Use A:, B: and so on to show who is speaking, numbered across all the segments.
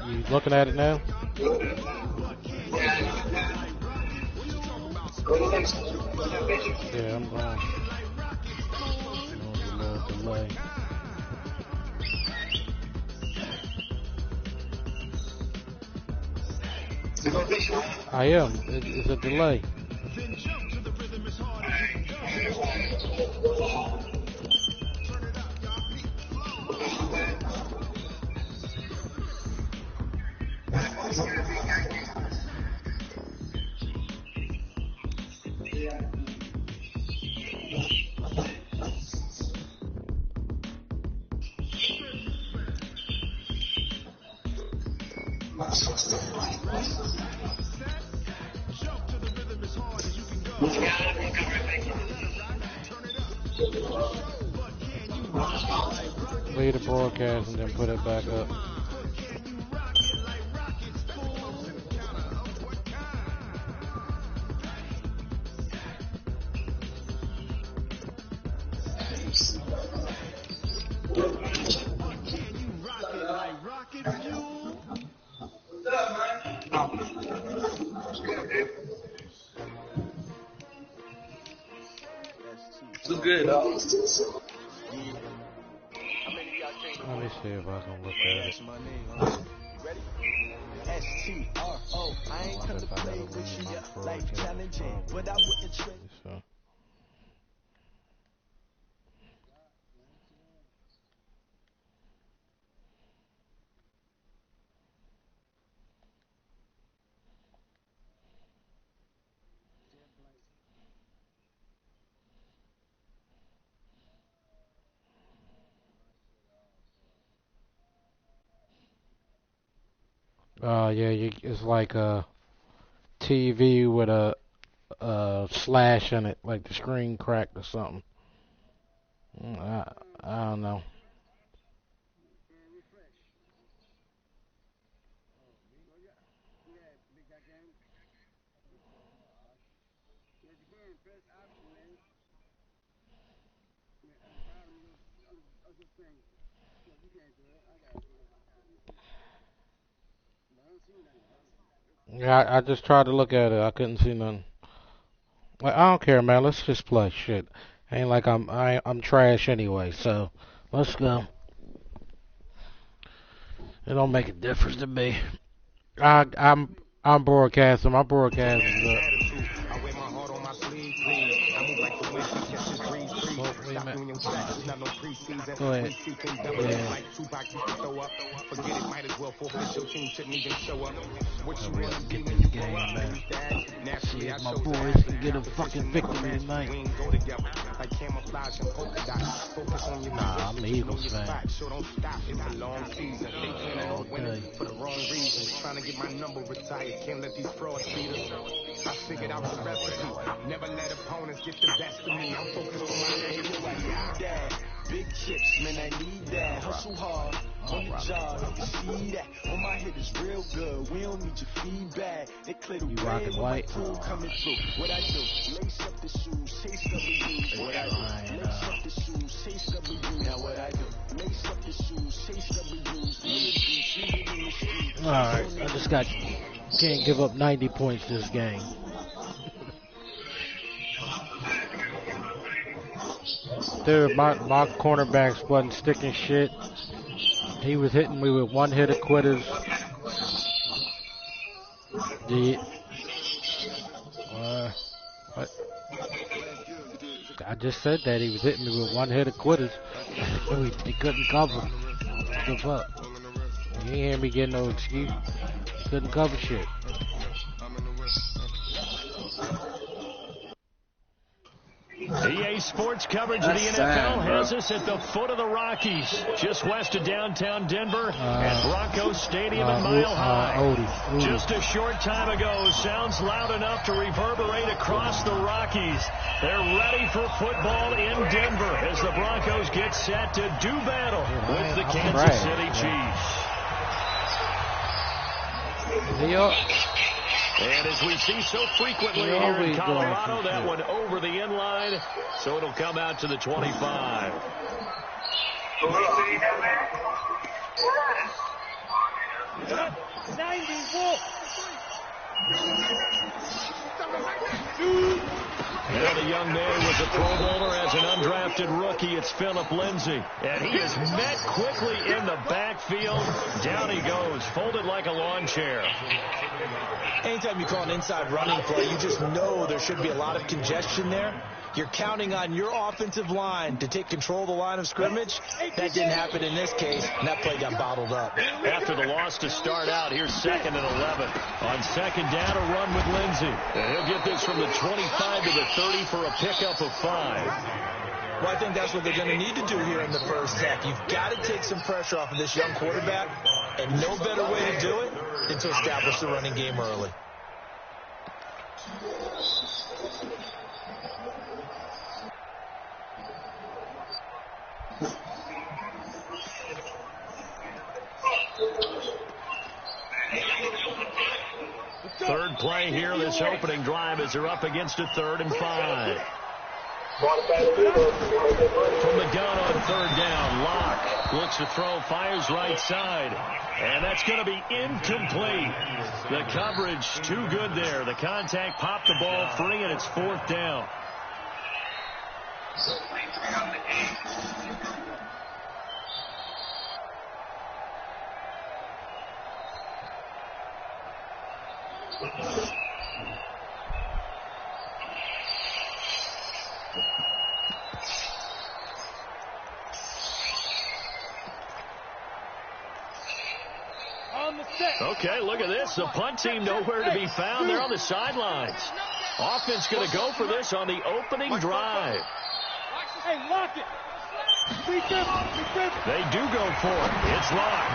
A: You looking at it now? Yeah, I'm going. A little delay. I am. It's a delay. Leave the broadcast and then put it back up.
B: Look good,
A: Let me see if I can look at it.
C: S-T-R-O. I ain't come to play with you. Life challenging, but I wouldn't trade.
A: Yeah, it's like a TV with a slash in it, like the screen cracked or something. I don't know. Yeah, I just tried to look at it. I couldn't see nothing. Like, I don't care, man. Let's just play. Shit, ain't like I'm trash anyway. So let's go. It don't make a difference to me. I'm broadcasting. My broadcast is up. Go ahead. Yeah. Get this game, man. See if my boys can get a fucking victory tonight. Nah, I'm an Eagles fan. Okay. For the wrong reasons, trying to get my number retired. Can't let these frauds beat us. I figured out the recipe. Never let opponents get the best of me. I'm focused on my aim. I need that. Big chips, man, I need that. Hustle hard on the job. You can see that. On my head is real good. We don't need your feedback. They clear the way. You rockin' white? Coming through. What I do? Lace up the shoes, taste up the shoes. What I do? Lace up the shoes, taste up the shoes. Now what I do? Lace up the shoes, taste up the shoes. Alright, I just can't give up 90 points this game. Dude, my cornerbacks wasn't sticking shit. He was hitting me with one hitter quitters. What?
B: I just said that he was hitting me with one-hitter quitters. He couldn't cover. Give up. You ain't hear me get no excuse. He couldn't cover shit.
D: EA Sports coverage of the NFL has us at the foot of the Rockies, just west of downtown Denver at Broncos Stadium at Mile High.
B: Odie.
D: Just a short time ago, sounds loud enough to reverberate across the Rockies. They're ready for football in Denver as the Broncos get set to do battle with the Kansas City Chiefs.
B: New York.
D: And as we see so frequently here in Colorado, that one over the inline, so it'll come out to the 25. Now the young man was a Pro Bowler as an undrafted rookie. It's Philip Lindsay. And he is met quickly in the backfield. Down he goes, folded like a lawn chair.
C: Anytime you call an inside running play, you just know there should be a lot of congestion there. You're counting on your offensive line to take control of the line of scrimmage. That didn't happen in this case, and that play got bottled up.
D: After the loss to start out, here's 2nd and 11. On second down, a run with Lindsay. And he'll get this from the 25 to the 30 for a pickup of 5.
C: Well, I think that's what they're going to need to do here in the first half. You've got to take some pressure off of this young quarterback, and no better way to do it than to establish the running game early.
D: Third play here, this opening drive as they're up against a 3rd and 5. From the gun on 3rd down, Locke looks to throw, fires right side, and that's going to be incomplete. The coverage too good there. The contact popped the ball free, and it's 4th down. Okay, look at this. The punt team nowhere to be found. They're on the sidelines. Offense going to go for this on the opening drive.
E: Hey, lock it.
D: They do go for it. It's locked.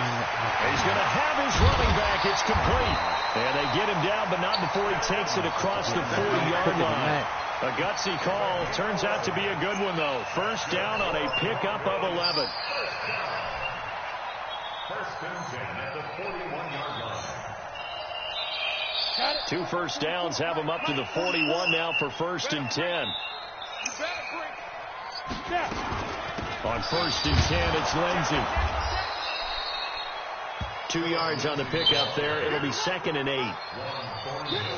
D: He's going to have his running back. It's complete. And they get him down, but not before he takes it across the 40-yard line. A gutsy call. Turns out to be a good one, though. First down on a pickup of 11.
F: First and 10 at the 41-yard line.
D: 2 first downs have them up to the 41 now for 1st and 10. On 1st and 10, it's Lindsay. 2 yards on the pickup there. It'll be 2nd and 8.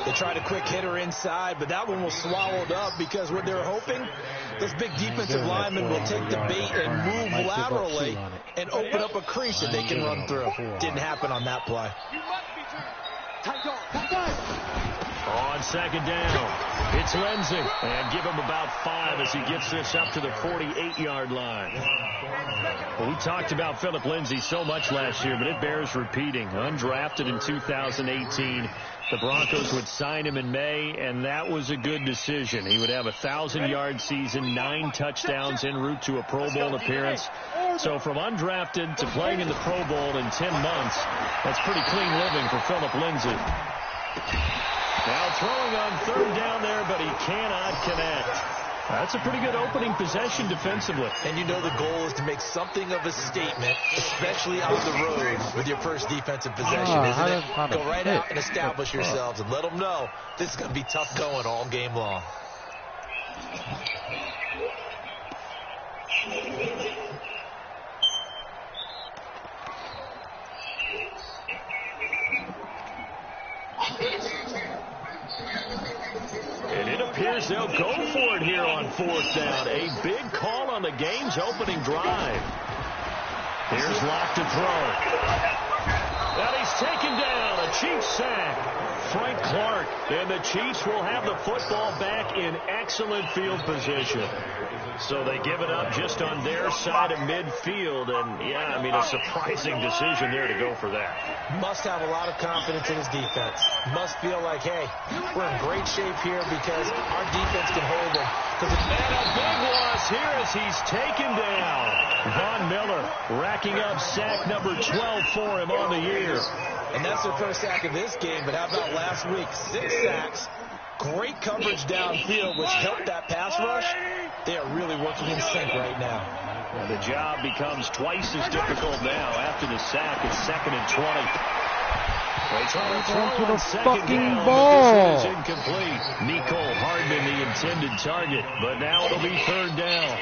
C: They tried a quick hitter inside, but that one was swallowed up because what they're hoping, this big defensive lineman will take the bait and move laterally and open up a crease that they can run through. Didn't happen on that play.
D: On 2nd down, it's Lindsay. And give him about 5 as he gets this up to the 48-yard line. Well, we talked about Philip Lindsay so much last year, but it bears repeating. Undrafted in 2018. The Broncos would sign him in May, and that was a good decision. He would have a 1,000-yard season, 9 touchdowns en route to a Pro Bowl appearance. So from undrafted to playing in the Pro Bowl in 10 months, that's pretty clean living for Philip Lindsay. Now throwing on 3rd down there, but he cannot connect. That's a pretty good opening possession defensively.
C: And you know the goal is to make something of a statement, especially on the road with your first defensive possession, isn't it? Go right out and establish yourselves and let them know this is going to be tough going all game long.
D: And it appears they'll go for it here on 4th down. A big call on the game's opening drive. Here's Locke to throw. And he's taken down. A Chiefs sack. Frank Clark. And the Chiefs will have the football back in excellent field position. So they give it up just on their side of midfield. And, yeah, I mean, a surprising decision there to go for that.
C: Must have a lot of confidence in his defense. Must feel like, hey, we're in great shape here because our defense can hold him.
D: And a big loss here as he's taken down. Von Miller racking up sack number 12 for him on the year.
C: And that's their first sack of this game, but how about last week? 6 sacks, great coverage downfield, which helped that pass rush. They are really working in sync right now.
D: And the job becomes twice as difficult now after the sack. It's 2nd and 20. They try to throw the fucking
B: ball.
D: This is incomplete. Nicole Hardman, the intended target, but now it'll be 3rd down.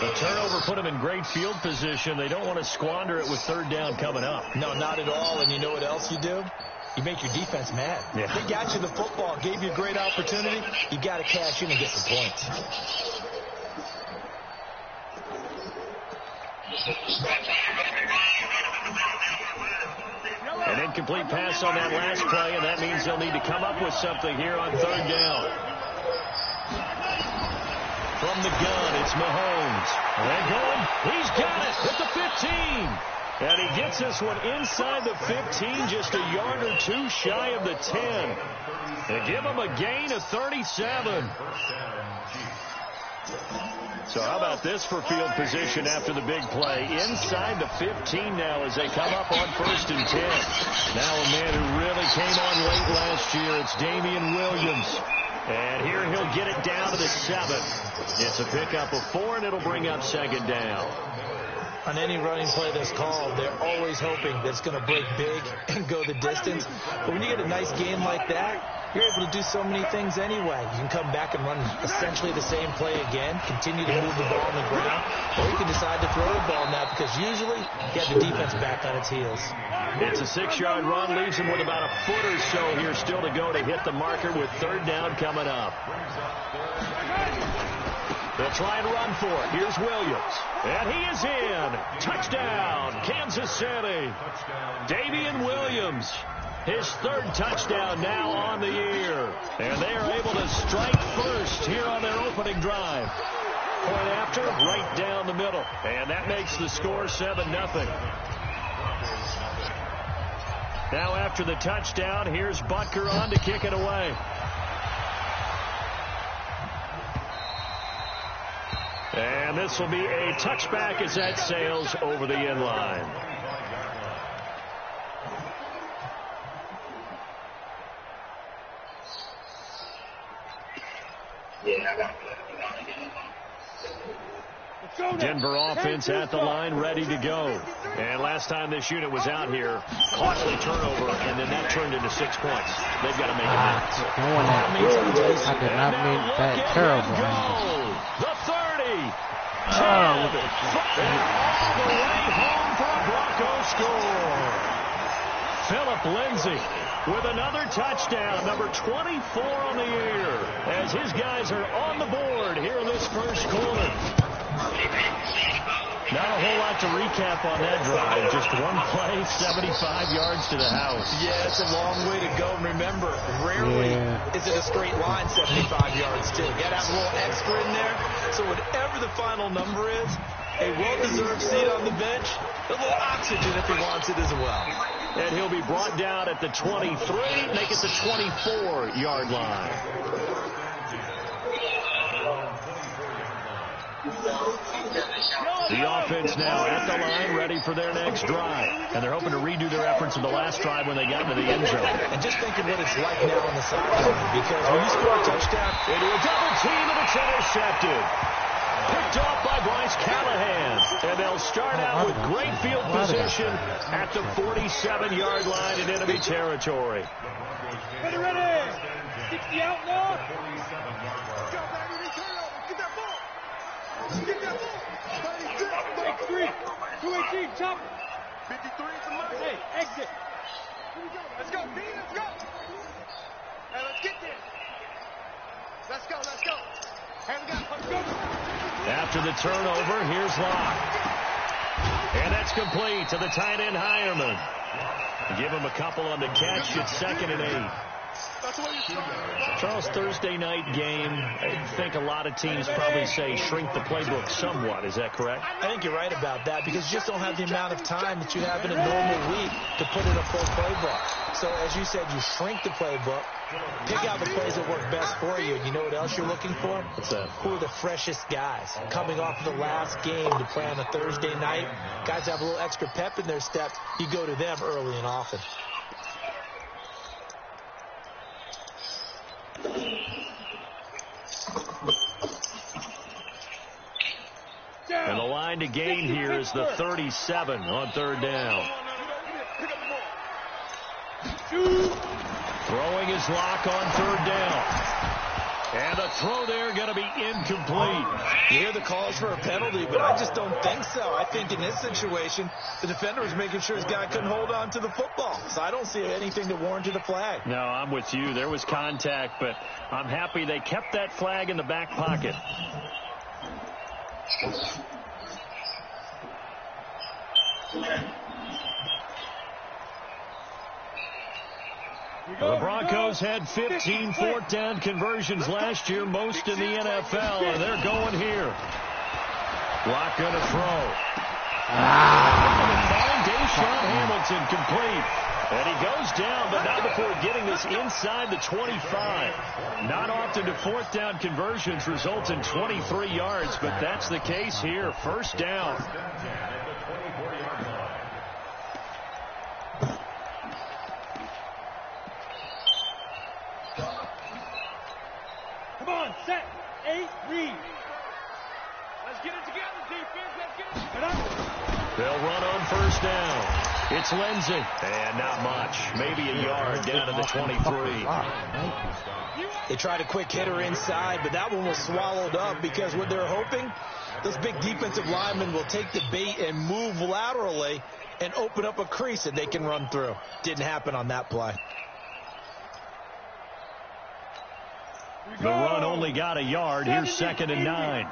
D: The turnover put them in great field position. They don't want to squander it with 3rd down coming up.
C: No, not at all. And you know what else you do? You make your defense mad.
D: Yeah.
C: They got you the football, gave you a great opportunity. You got to cash in and get some points.
D: An incomplete pass on that last play, and that means they'll need to come up with something here on 3rd down. From the gun, it's Mahomes. And going, he's got it at the 15. And he gets this one inside the 15, just a yard or 2 shy of the 10. They give him a gain of 37. So how about this for field position after the big play? Inside the 15 now as they come up on 1st and 10. Now a man who really came on late last year. It's Damian Williams. And here he'll get it down to the 7. It's a pickup of 4, and it'll bring up 2nd down.
C: On any running play that's called, they're always hoping that it's going to break big and go the distance. But when you get a nice game like that, you're able to do so many things anyway. You can come back and run essentially the same play again, continue to move the ball on the ground, or you can decide to throw the ball now because usually you have the defense back on its heels.
D: It's a 6-yard run, leaves him with about a foot or so here still to go to hit the marker with 3rd down coming up. They'll try and run for it. Here's Williams. And he is in. Touchdown, Kansas City. Damian Williams. His 3rd touchdown now on the year. And they are able to strike first here on their opening drive. Point after, right down the middle. And that makes the score 7-0. Now after the touchdown, here's Butker on to kick it away. And this will be a touchback as that sails over the end line. Denver offense at the line, ready to go. And last time this unit was out here, costly turnover, and then that turned into 6 points. They've got to make it back.
B: I did not mean that terrible.
D: The 30. 10. All the way home for a Bronco score. Philip Lindsay with another touchdown, number 24 on the year, as his guys are on the board here in this first quarter. Not a whole lot to recap on that drive. Just one play, 75 yards to the house.
C: Yeah, it's a long way to go. And remember, rarely is it a straight line 75 yards, too. You got to have a little extra in there. So whatever the final number is, a well-deserved seat on the bench, a little oxygen if he wants it as well.
D: And he'll be brought down at the 23, make it the 24-yard line. The offense now at the line, ready for their next drive. And they're hoping to redo their efforts of the last drive when they got into the end zone.
C: And just thinking what it's like now on the sideline, because when you score a touchdown,
D: into a double team and it's intercepted. Picked off by Bryce Callahan. And they'll start out with great field position at the 47-yard line in enemy territory.
E: Ready. 60 out now. Get that ball. 3, 218, chop. 53 is the money. Hey, exit. Here we go. Let's go, D. Let's go. Hey, let's get there. Let's go. Hey, let's go.
D: After the turnover, here's Locke. And that's complete to the tight end, Hireman. Give him a couple on the catch. It's 2nd and 8. Charles, Thursday night game, I think a lot of teams probably say shrink the playbook somewhat. Is that correct?
C: I think you're right about that because you just don't have the amount of time that you have in a normal week to put in a full playbook. So, as you said, you shrink the playbook, pick out the plays that work best for you. And you know what else you're looking for?
D: What's that?
C: Who are the freshest guys coming off of the last game to play on a Thursday night? Guys have a little extra pep in their step. You go to them early and often.
D: And the line to gain here is the 37 on third down. Throwing his lock on third down. And the throw there going to be incomplete.
C: You hear the calls for a penalty, but I just don't think so. I think in this situation, the defender was making sure his guy couldn't hold on to the football. So I don't see anything that warranted a flag.
D: No, I'm with you. There was contact, but I'm happy they kept that flag in the back pocket. The Broncos had 15 fourth down conversions last year, most in the NFL, and they're going here. Lock going to throw. Deshaun Hamilton complete. And he goes down, but not before getting this inside the 25. Not often do fourth down conversions result in 23 yards, but that's the case here. First down.
E: Come on, set, 8, read. Let's get it together, defense. Let's get it together.
D: They'll run on first down. It's Lindsey. And not much. Maybe a yard down to the 23.
C: They tried a quick hitter inside, but that one was swallowed up because what they're hoping, those big defensive linemen will take the bait and move laterally and open up a crease that they can run through. Didn't happen on that play.
D: The run only got a yard. Here's 2nd and 9.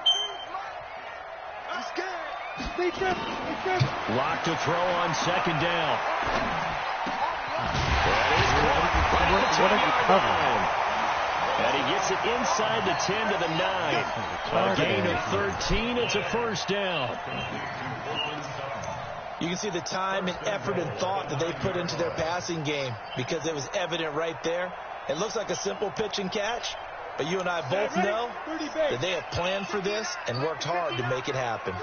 D: Lock to throw on 2nd down. And he gets it inside the 10 to the 9. A gain of 13. It's a first down.
C: You can see the time and effort and thought that they put into their passing game because it was evident right there. It looks like a simple pitch and catch, but you and I both know that they have planned for this and worked hard to make it happen.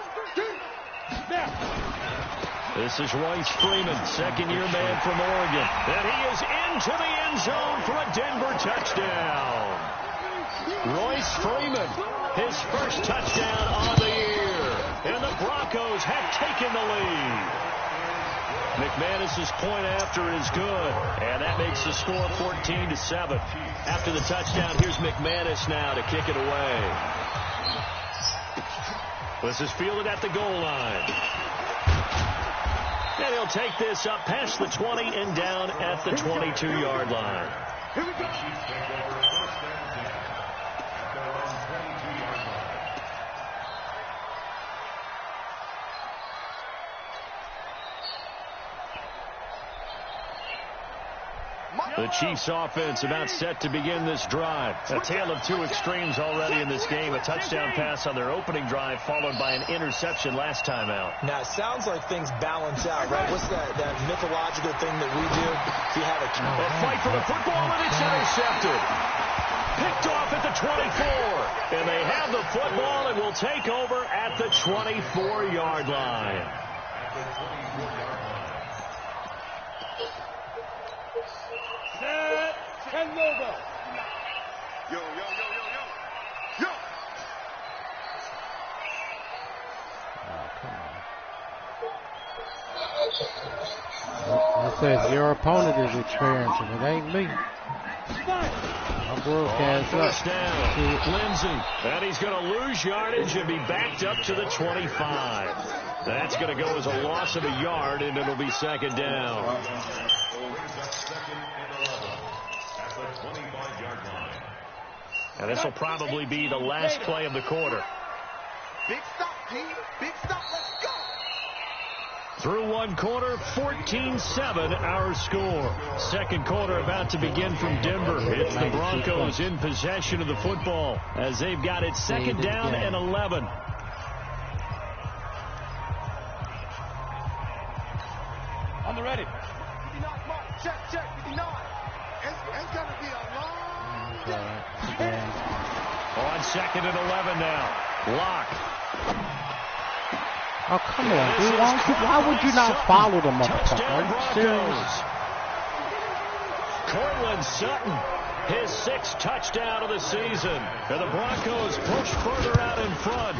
D: This is Royce Freeman, second-year man from Oregon. And he is into the end zone for a Denver touchdown. Royce Freeman, his first touchdown on the year. And the Broncos have taken the lead. McManus's point after is good. And that makes the score 14-7. After the touchdown, here's McManus now to kick it away. This is fielded at the goal line. And he'll take this up past the 20 and down at the 22-yard line.
E: Here we go.
D: The Chiefs offense about set to begin this drive. A tale of two extremes already in this game. A touchdown pass on their opening drive followed by an interception last time out.
C: Now, it sounds like things balance out, right? What's that mythological thing that we do? If you have a
D: fight for the football, and it's intercepted. Picked off at the 24. And they have the football and will take over at the 24-yard line.
E: Ten over. Yo.
B: It says your opponent is experiencing. It ain't me. My broadcast up.
D: First down. Lindsey. And he's going to lose yardage and be backed up to the 25. That's going to go as a loss of a yard, and it'll be 2nd down. And this will probably be the last play of the quarter.
E: Big stop, team. Big stop. Let's go.
D: Through one quarter, 14-7 our score. Second quarter about to begin from Denver. It's the Broncos in possession of the football as they've got it second down and 11.
E: On the ready. 59, come on. Check, 59. It's going to be a long day.
D: On second and 11 now. Lock.
B: Oh, come on, dude. Why would you not follow the motherfucker? Are you serious?
D: Cortland Sutton, his 6th touchdown of the season. And the Broncos push further out in front.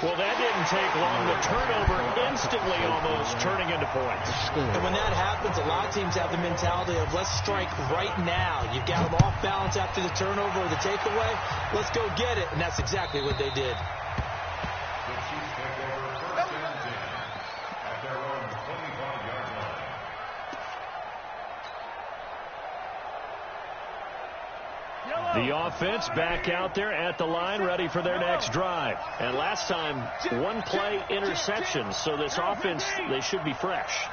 D: Well, that didn't take long. The turnover instantly almost turning into points.
C: And when that happens, a lot of teams have the mentality of let's strike right now. You've got them off balance after the turnover or the takeaway. Let's go get it. And that's exactly what they did.
D: The offense back out there at the line, ready for their next drive. And last time, one play interception. So this offense, they should be fresh.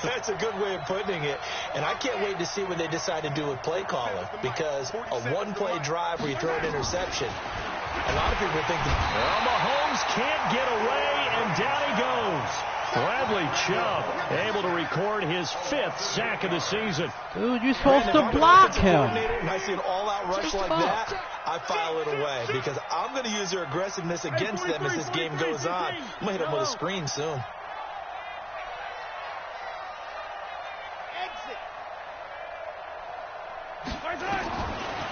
C: That's a good way of putting it. And I can't wait to see what they decide to do with play calling. Because a one-play drive where you throw an interception, a lot of people think that...
D: Well, Mahomes can't get away, and down he goes. Bradley Chubb able to record his 5th sack of the season.
B: Dude, you're supposed to block him.
C: And I see an all-out rush like that, I file it away because I'm going to use their aggressiveness against them as this game goes on. I'm going to hit them with a screen soon.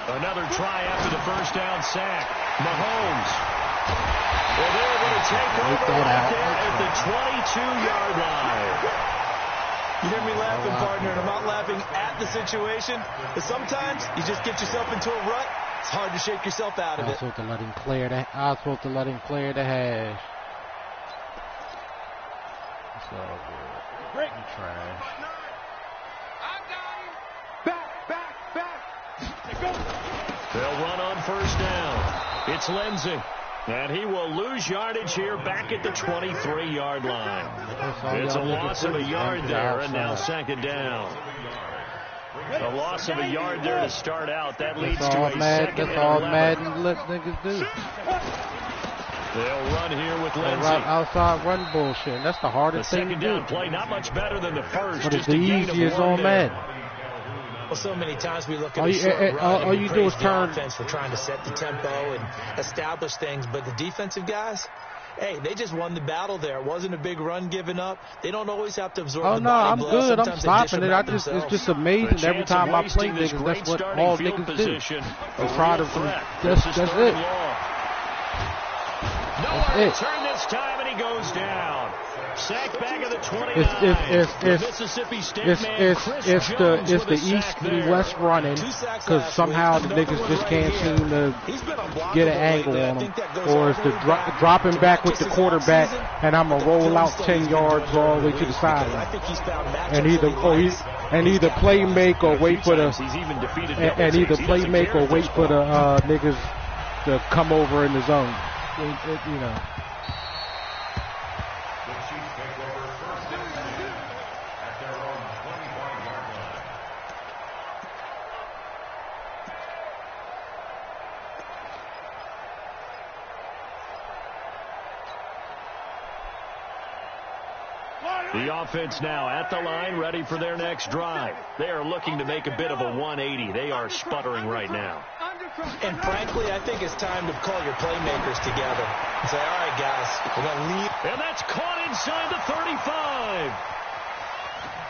D: Another try after the first down sack. Mahomes. Well, they're going to take over right there at the 22-yard line.
C: You hear me laughing, partner, and I'm not laughing at the situation. But sometimes you just get yourself into a rut. It's hard to shake yourself out of it.
B: I was supposed to let him clear the hash. It's all good.
E: Break.
B: Trash.
E: Back.
D: They'll run on first down. It's Lindsey. And he will lose yardage here back at the 23-yard line. It's a loss of a yard there, and now second down. A loss of a yard there to start out. That leads to a second and 11.
B: That's all Madden let niggas do.
D: They'll run here with Lindsey.
B: Outside run bullshit. That's the hardest thing to do.
D: The second down play, not much better than the first.
B: But it's the easiest on Madden.
C: Well, so many times we look at a short run
B: all you do is turn
C: offense for trying to set the tempo and establish things, but the defensive guys, hey, they just won the battle there. It wasn't a big run given up. They don't always have to absorb the body blow.
B: I'm good. I'm
C: Sometimes
B: stopping it. It's just amazing every time I play niggas. That's what all niggas do. They try to. That's it.
D: No return this time, and he goes down. Sack back of the 29. Mississippi State man Chris Jones
B: it's the east and west running because somehow the niggas just can't seem to get an angle on them. Or it's the dropping back with the quarterback, and I'm gonna roll out 10 yards all the way to the sideline. And either play make or wait for the niggas to come over in the zone. You know.
D: The offense now at the line, ready for their next drive. They are looking to make a bit of a 180. They are sputtering right now.
C: And frankly, I think it's time to call your playmakers together and say, all right, guys, we're going to lead.
D: And that's caught inside the 35.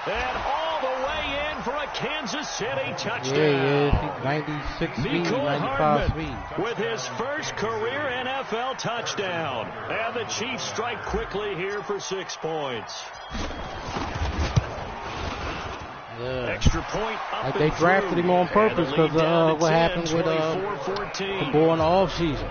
D: And all the way in for a Kansas City touchdown.
B: Yeah, 96 speed, 95 speed.
D: With his first career NFL touchdown. And the Chiefs strike quickly here for 6 points.
B: Yeah.
D: Extra point up
B: like they drafted him on purpose because of what happened with the boy in the offseason.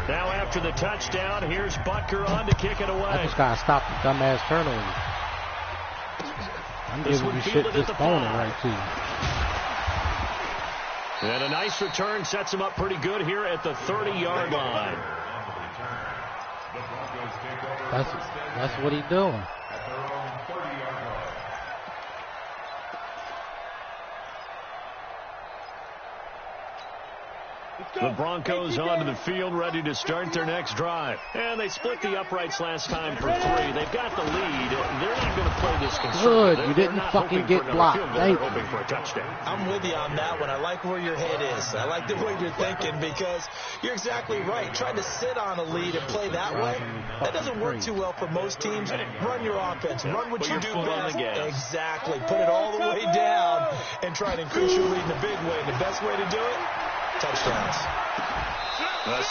D: Now after the touchdown, here's Butker on to kick it away.
B: I just got to stop the dumbass turnover. I'm giving you shit just throwing it right to you.
D: And a nice return sets him up pretty good here at the 30-yard line.
B: That's what he's doing.
F: At their own 30-yard line.
D: The Broncos onto the field, ready to start their next drive. And they split the uprights last time for 3. They've got the lead. They're not going to play this conservative.
B: Good. You didn't fucking get blocked.
D: They're hoping for a touchdown.
C: I'm with you on that one. I like where your head is. I like the way you're thinking because you're exactly right. Trying to sit on a lead and play that way, that doesn't work too well for most teams. Run your offense. Run what you do best. Exactly. Put it all the way down and try to increase your lead in a big way. The best way to do it, touchdowns.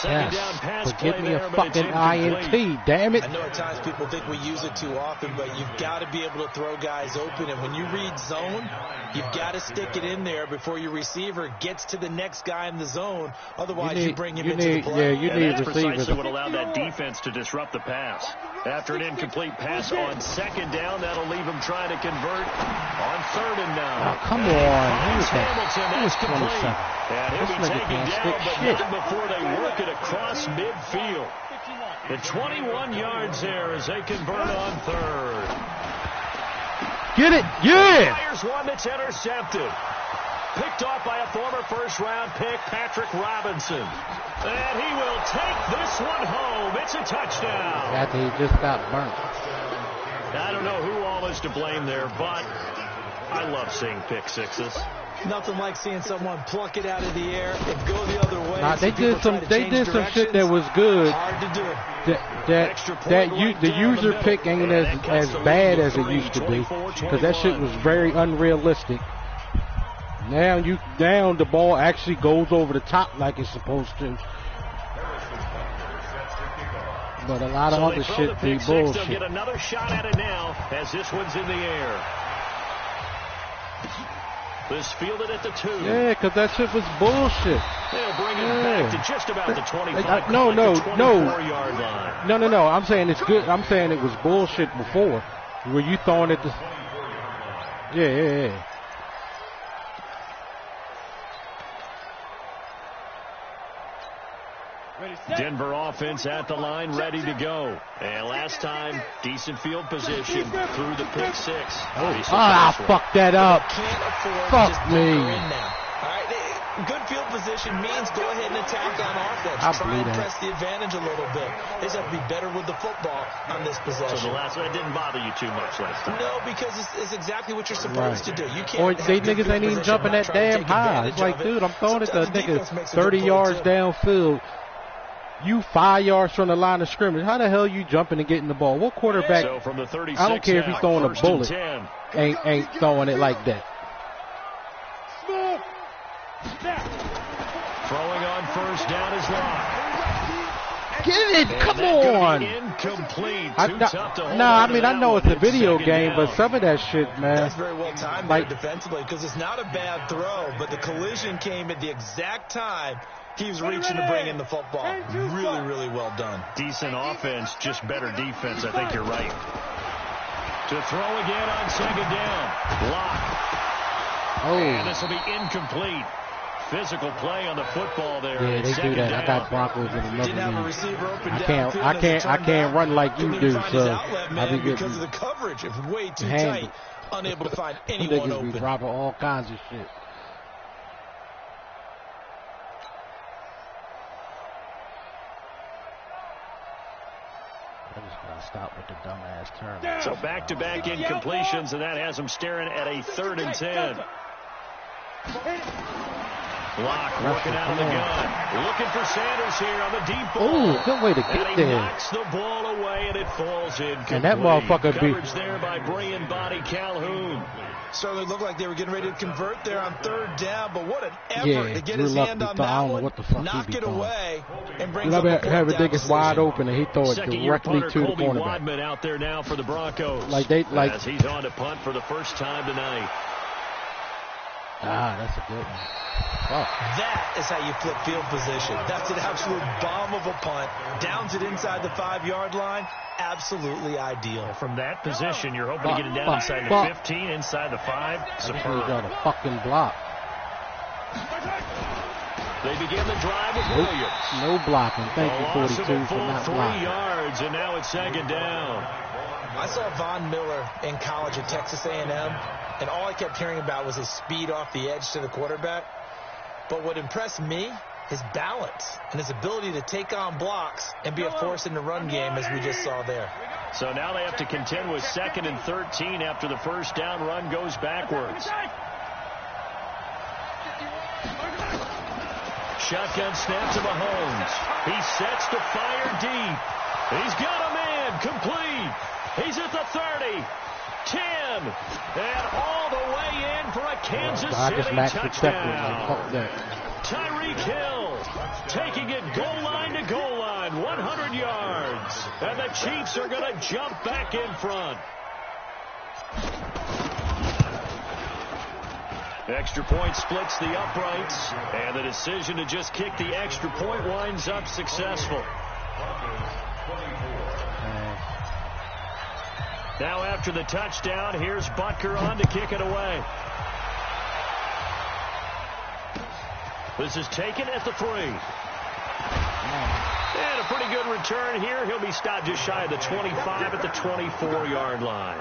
D: Second down pass play
B: give me a
D: there,
B: fucking INT, damn it.
C: I know at times people think we use it too often, but you've got to be able to throw guys open. And when you read zone, you've got to stick it in there before your receiver gets to the next guy in the zone. Otherwise, you bring him into the play.
B: Yeah, you need
D: that's
B: receivers.
D: Precisely what allowed that defense to disrupt the pass. After an incomplete pass on second down, that'll leave him trying to convert on 3rd and 9.
B: Oh, come on.
D: Hamilton, that's complete. And he'll
B: This
D: be
B: nigga
D: taken
B: can't
D: down,
B: stick
D: but
B: shit.
D: not before they work it across midfield. The 21 yards there as they convert on 3rd.
B: Get it, yeah!
D: Fires one that's intercepted. Picked off by a former first-round pick, Patrick Robinson. And he will take this one home. It's a touchdown.
B: After he just got burnt.
D: I don't know who all is to blame there, but I love seeing pick sixes.
C: Nothing like seeing someone pluck it out of the air and go the other way.
B: Nah, they did some shit that was good.
C: Hard to do.
B: The user pick ain't as bad as it used to be, because that shit was very unrealistic. Now the ball actually goes over the top like it's supposed to. But a lot of other shit be bullshit.
D: They'll get another shot at it now as this one's in the air. This fielded at the 2.
B: Yeah, because that shit was bullshit.
D: They'll bring it back to just about the 25.
B: No.
D: 24-yard line.
B: No. I'm saying it's good. I'm saying it was bullshit before. Where you throwing it to... Yeah.
D: Denver offense at the line, ready to go. And last time, decent field position through the pick 6.
B: Fuck that up.
C: Can't afford
B: Fuck
C: to just
B: me.
C: bunker in now. All right, good field position means go ahead and attack on offense. Try and press the advantage a little bit. They just have to be better with the football on this possession.
D: So the last one didn't bother you too much last time.
C: No, because it's exactly what you're supposed to do. You can't.
B: Or they niggas ain't even jumping that damn high. It's like, dude, I'm throwing it to a nigga 30 yards downfield. You 5 yards from the line of scrimmage. How the hell you jumping and getting the ball? What quarterback?
D: So from the 36
B: I don't care if he's throwing a bullet. Ain't throwing it like that.
D: Throwing on first down is Locke.
B: Get it! Come on!
D: Incomplete.
B: I know it's a video game, but some of that shit, man.
C: That's very well timed there defensively because it's not a bad throw, but the collision came at the exact time he was reaching to bring in the football. Really, really well done.
D: Decent offense, just better defense. I think you're right. To throw again on second down. Locke. And this will be incomplete. Physical play on the football there.
B: Yeah, they do that.
D: Down.
B: I got Broncos in another
C: Didn't have a
B: league.
C: receiver open
B: I can't run like you do, so
C: I think because of the coverage, it's way too tight, unable to find anyone open.
B: Be dropping all kinds of shit. I just gotta stop with the dumbass turn.
D: So back-to-back incompletions, and that has them staring at a 3rd and 10. Locke working out of the gun. Looking for Sanders here on the deep ball.
B: Oh, good way to get
D: and
B: there.
D: He knocks the ball away, and it falls in.
B: And that motherfucker
D: coverage there by Brian Body Calhoun.
C: Certainly looked like they were getting ready to convert there on 3rd down, but what an effort to get his hand on that one, knock it away, and bring up a fourth down
B: niggas wide open, and he throw it directly to the cornerback.
D: Wadman out there now for the Broncos.
B: As
D: he's on to punt for the first time tonight.
B: That's a good one. Oh.
C: That is how you flip field position. That's an absolute bomb of a punt. Downs it inside the 5-yard line. Absolutely ideal.
D: From that position, you're hoping to get it down inside the 15, inside the 5.
B: Superb. Got a fucking block.
D: They begin the drive with Williams.
B: No blocking. Thank you, 42, for
D: full
B: not
D: 3
B: blocking.
D: yards, and now it's second down.
C: I saw Von Miller in college at Texas A&M, and all I kept hearing about was his speed off the edge to the quarterback. But what impressed me, his balance and his ability to take on blocks and be a force in the run game, as we just saw there.
D: So now they have to contend with 2nd and 13 after the first down run goes backwards. Shotgun snap to Mahomes. He sets to fire deep. He's got a man complete. He's at the 30, 10, and all the way in for a Kansas City touchdown. Tyreek Hill taking it goal line to goal line, 100 yards. And the Chiefs are going to jump back in front. Extra point splits the uprights, and the decision to just kick the extra point winds up successful. Now after the touchdown, here's Butker on to kick it away. This is taken at the 3. And a pretty good return here. He'll be stopped just shy of the 25 at the 24-yard line.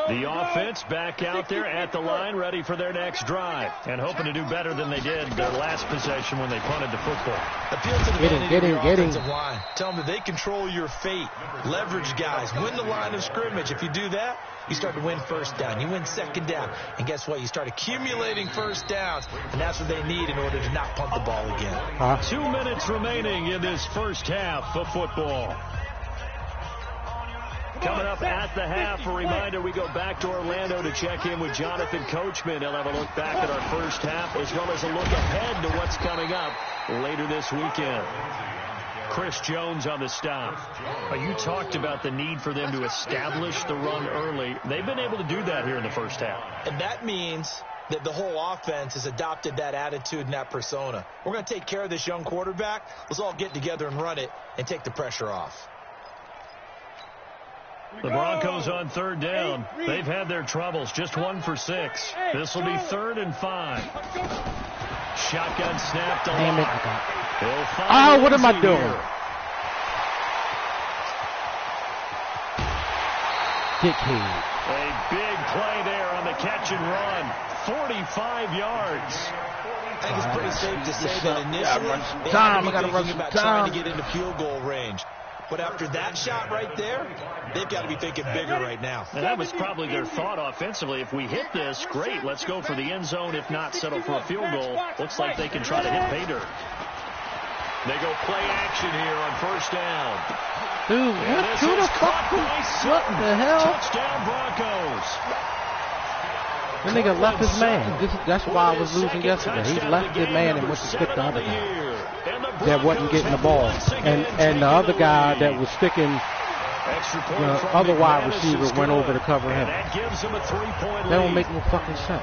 D: The offense back out there at the line, ready for their next drive, and hoping to do better than they did their last possession when they punted the football.
C: Appeal to the offensive line. Tell them that they control your fate. Leverage guys. Win the line of scrimmage. If you do that, you start to win first down. You win second down. And guess what? You start accumulating first downs, and that's what they need in order to not punt the ball again.
D: 2 minutes remaining in this first half of football. Coming up at the half, a reminder, we go back to Orlando to check in with Jonathan Coachman. He'll have a look back at our first half as well as a look ahead to what's coming up later this weekend. Chris Jones on the stop. You talked about the need for them to establish the run early. They've been able to do that here in the first half.
C: And that means that the whole offense has adopted that attitude and that persona. We're going to take care of this young quarterback. Let's all get together and run it and take the pressure off.
D: The Broncos on 3rd down. They've had their troubles. Just 1 for 6. This will be 3rd and 5. Shotgun snap to Locke.
B: Oh, what am I doing? Dickhead.
D: A big play there on the catch and run. 45 yards.
C: I think it's pretty safe to say that initially they
B: had
C: to be thinking about trying to get into field goal range. But after that shot right there, they've got to be thinking bigger right now.
D: And that was probably their thought offensively. If we hit this, great, let's go for the end zone. If not, settle for a field goal. Looks like they can try to hit pay dirt. They go play action here on 1st down.
B: Dude, what the hell?
D: Touchdown Broncos.
B: The nigga left his man. That's why I was losing yesterday. He left his man and went to stick the other guy that wasn't getting the ball. And the other guy that was sticking the other wide receiver went over to cover him.
D: That gives him a 3-point lead.
B: That don't make no fucking sense.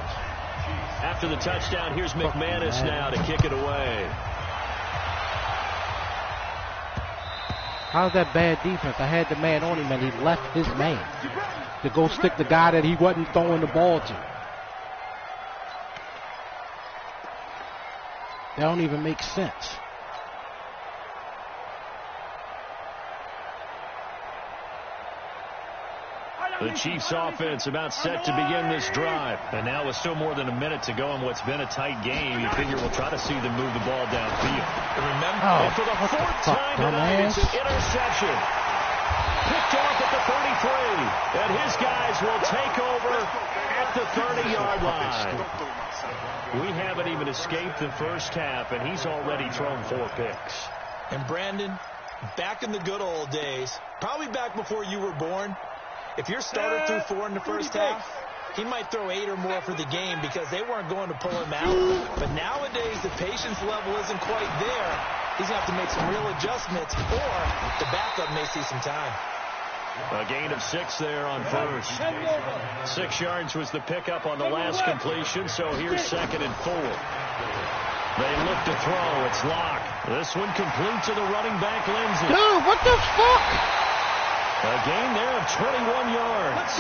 D: After the touchdown, here's McManus now to kick it away.
B: How's that bad defense? I had the man on him and he left his man to go stick the guy that he wasn't throwing the ball to. That don't even make sense.
D: The Chiefs offense about set to begin this drive. And now with still more than a minute to go in what's been a tight game, you figure we'll try to see them move the ball downfield.
C: And remember,
D: and for the 4th time tonight, it's an interception. Picked off at the 33. And his guys will take over at the 30-yard line. We haven't even escaped the first half, and he's already thrown 4 picks.
C: And Brandon, back in the good old days, probably back before you were born, if your starter threw 4 in the first half, he might throw 8 or more for the game because they weren't going to pull him out. But nowadays, the patience level isn't quite there. He's going to have to make some real adjustments, or the backup may see some time.
D: A gain of 6 there on 1st. 6 yards was the pickup on the last completion, so here's 2nd and 4. They look to throw. It's Locke. This one complete to the running back, Lindsey.
B: Dude, what the fuck?
D: A gain there of 21 yards.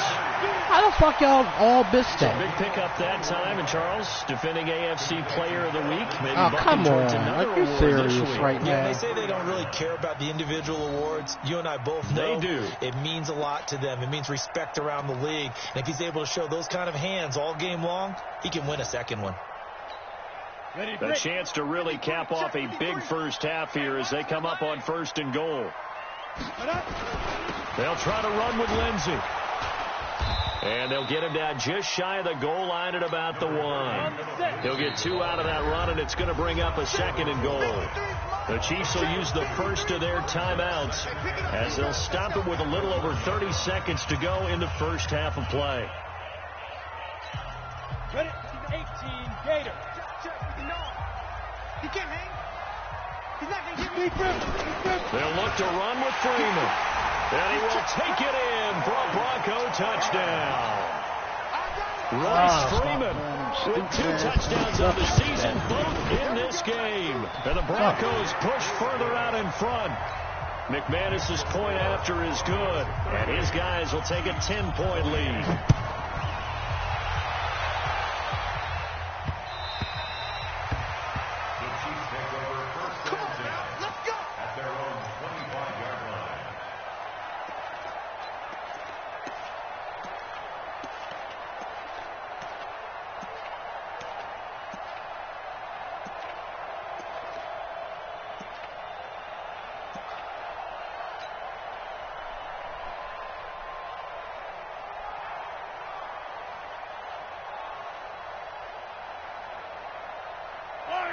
B: How the fuck y'all all missed
D: So
B: that?
D: big pickup that time. And Charles, defending AFC Player of the Week. Maybe
B: Oh, come
D: towards
B: on.
D: another
B: Are you
D: award
B: serious
D: this week.
B: right now?
C: Yeah, they say they don't really care about the individual awards. You and I both know
D: They do.
C: it means a lot to them. It means respect around the league. And if he's able to show those kind of hands all game long, he can win a second one.
D: A chance to really cap off a big first half here as they come up on 1st and goal. They'll try to run with Lindsey. And they'll get him down just shy of the goal line at about the 1. He'll get 2 out of that run, and it's going to bring up a 2nd and goal. The Chiefs will use the first of their timeouts as they'll stop it with a little over 30 seconds to go in the first half of play.
E: Ready? 18, Gator. He can't hang. He's not going to get me.
D: They'll look to run with Freeman. And he will take it in for a Bronco touchdown. Royce Freeman with 2 touchdowns on the season, both in this game. And the Broncos push further out in front. McManus's point after is good, and his guys will take a 10-point lead.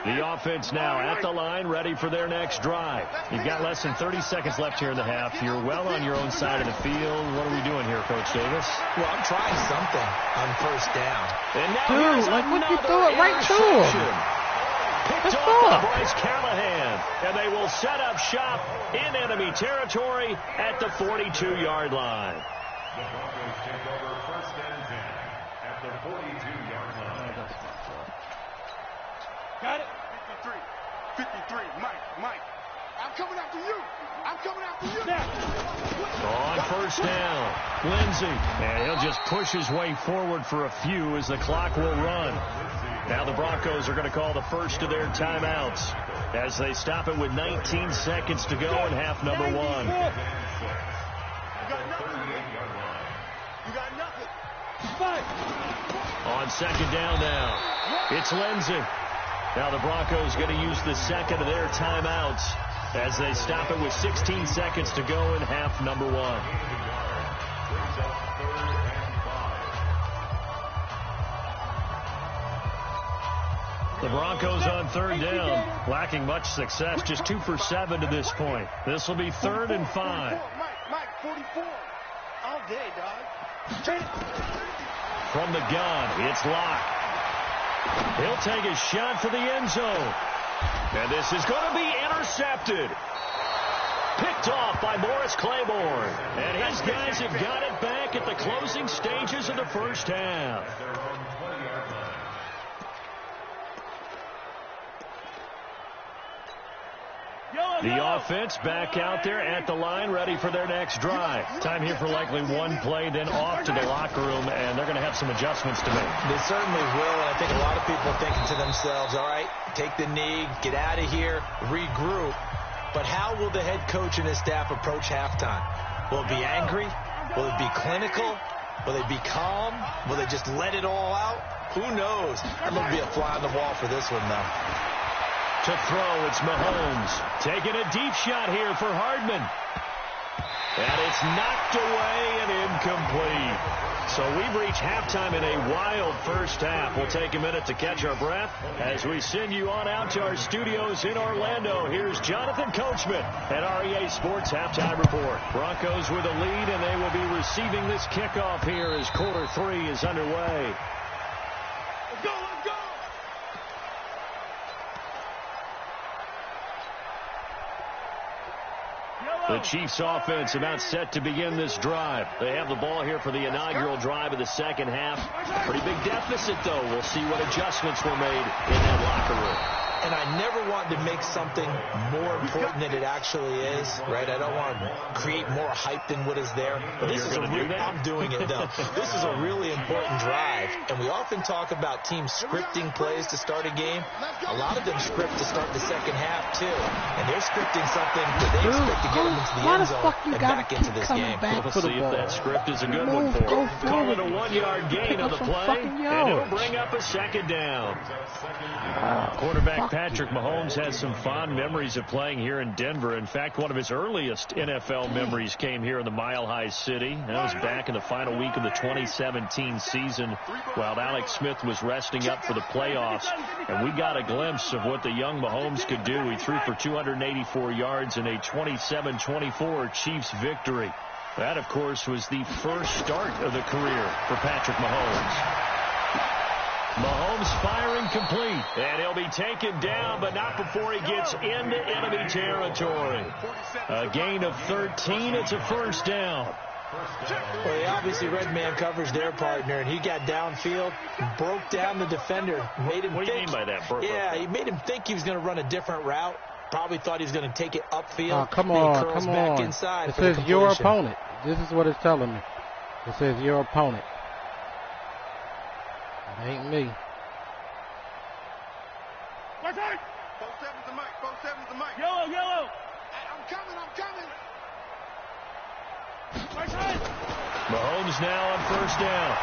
D: The offense now at the line, ready for their next drive. You've got less than 30 seconds left here in the half. You're well on your own side of the field. What are we doing here, Coach Davis?
C: Well, I'm trying something on 1st down.
D: And now
B: Dude, like, what you threw it right to him?
D: Picked off by Bryce Callahan. And they will set up shop in enemy territory at the 42-yard line.
F: The Broncos take over 1st and 10 at the 42-yard line.
E: Got it? 53. Mike. I'm coming after you.
D: On 1st down, Lindsey. And he'll just push his way forward for a few as the clock will run. Now the Broncos are going to call the first of their timeouts as they stop it with 19 seconds to go in half number 1.
E: You got nothing.
D: On 2nd down now, it's Lindsey. Now the Broncos going to use the second of their timeouts as they stop it with 16 seconds to go in half number 1. The Broncos on 3rd down, lacking much success, just 2 for 7 to this point. This will be 3rd and 5.
E: Mike, 44. All day, dog.
D: From the gun, it's Locke. He'll take a shot for the end zone. And this is going to be intercepted. Picked off by Morris Claiborne. And his guys have got it back at the closing stages of the first half. The offense back out there at the line, ready for their next drive. Time here for likely one play, then off to the locker room, and they're going to have some adjustments to make.
C: They certainly will, and I think a lot of people are thinking to themselves, all right, take the knee, get out of here, regroup. But how will the head coach and his staff approach halftime? Will it be angry? Will it be clinical? Will they be calm? Will they just let it all out? Who knows? I'm going to be a fly on the wall for this one, though.
D: To throw, it's Mahomes. Taking a deep shot here for Hardman. And it's knocked away and incomplete. So we've reached halftime in a wild first half. We'll take a minute to catch our breath as we send you on out to our studios in Orlando. Here's Jonathan Coachman at REA Sports Halftime Report. Broncos with a lead, and they will be receiving this kickoff here as quarter 3 is underway.
E: Let's go.
D: The Chiefs offense about set to begin this drive. They have the ball here for the inaugural drive of the second half. Pretty big deficit, though. We'll see what adjustments were made in that locker room.
C: And I never want to make something more important than it actually is, right? I don't want to create more hype than what is there. But this is I'm doing it, though. This is a really important drive. And we often talk about teams scripting plays to start a game. A lot of them script to start the second half, too. And they're scripting something that they expect to get them into the end zone and back into this game.
D: We'll see if that script is a good one for them. Call it a 1-yard gain on the play, and it'll bring up a second down. Quarterback Patrick Mahomes has some fond memories of playing here in Denver. In fact, one of his earliest NFL memories came here in the Mile High City. That was back in the final week of the 2017 season while Alex Smith was resting up for the playoffs. And we got a glimpse of what the young Mahomes could do. He threw for 284 yards in a 27-24 Chiefs victory. That, of course, was the first start of the career for Patrick Mahomes. Mahomes firing complete, and he'll be taken down, but not before he gets into enemy territory. A gain of 13. It's a first down.
C: Well, he obviously read man coverage their partner, and he got downfield, broke down the defender, made him
D: What do you mean by that?
C: Yeah, he made him think he was going to run a different route. Probably thought he was going to take it upfield.
B: Oh, come on, come
C: back
B: on.
C: Inside
B: it says your opponent. This is what it's telling me. It says your opponent. It ain't me.
E: What's that? 4-7's the mic. 4-7's the mic. Yellow, yellow. I'm coming. What's that?
D: Mahomes now on first down.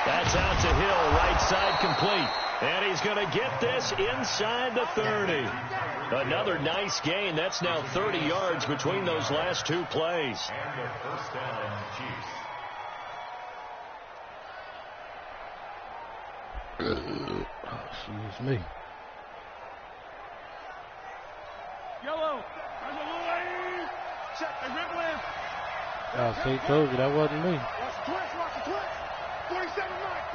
D: That's out to Hill, right side complete. And he's going to get this inside the 30. Another nice gain. That's now 30 yards between those last two plays.
F: And the first down, Chiefs.
B: Excuse me.
E: Yellow. Check the rip left.
B: See, told you that wasn't me.
E: Watch the twist. 47 Mike.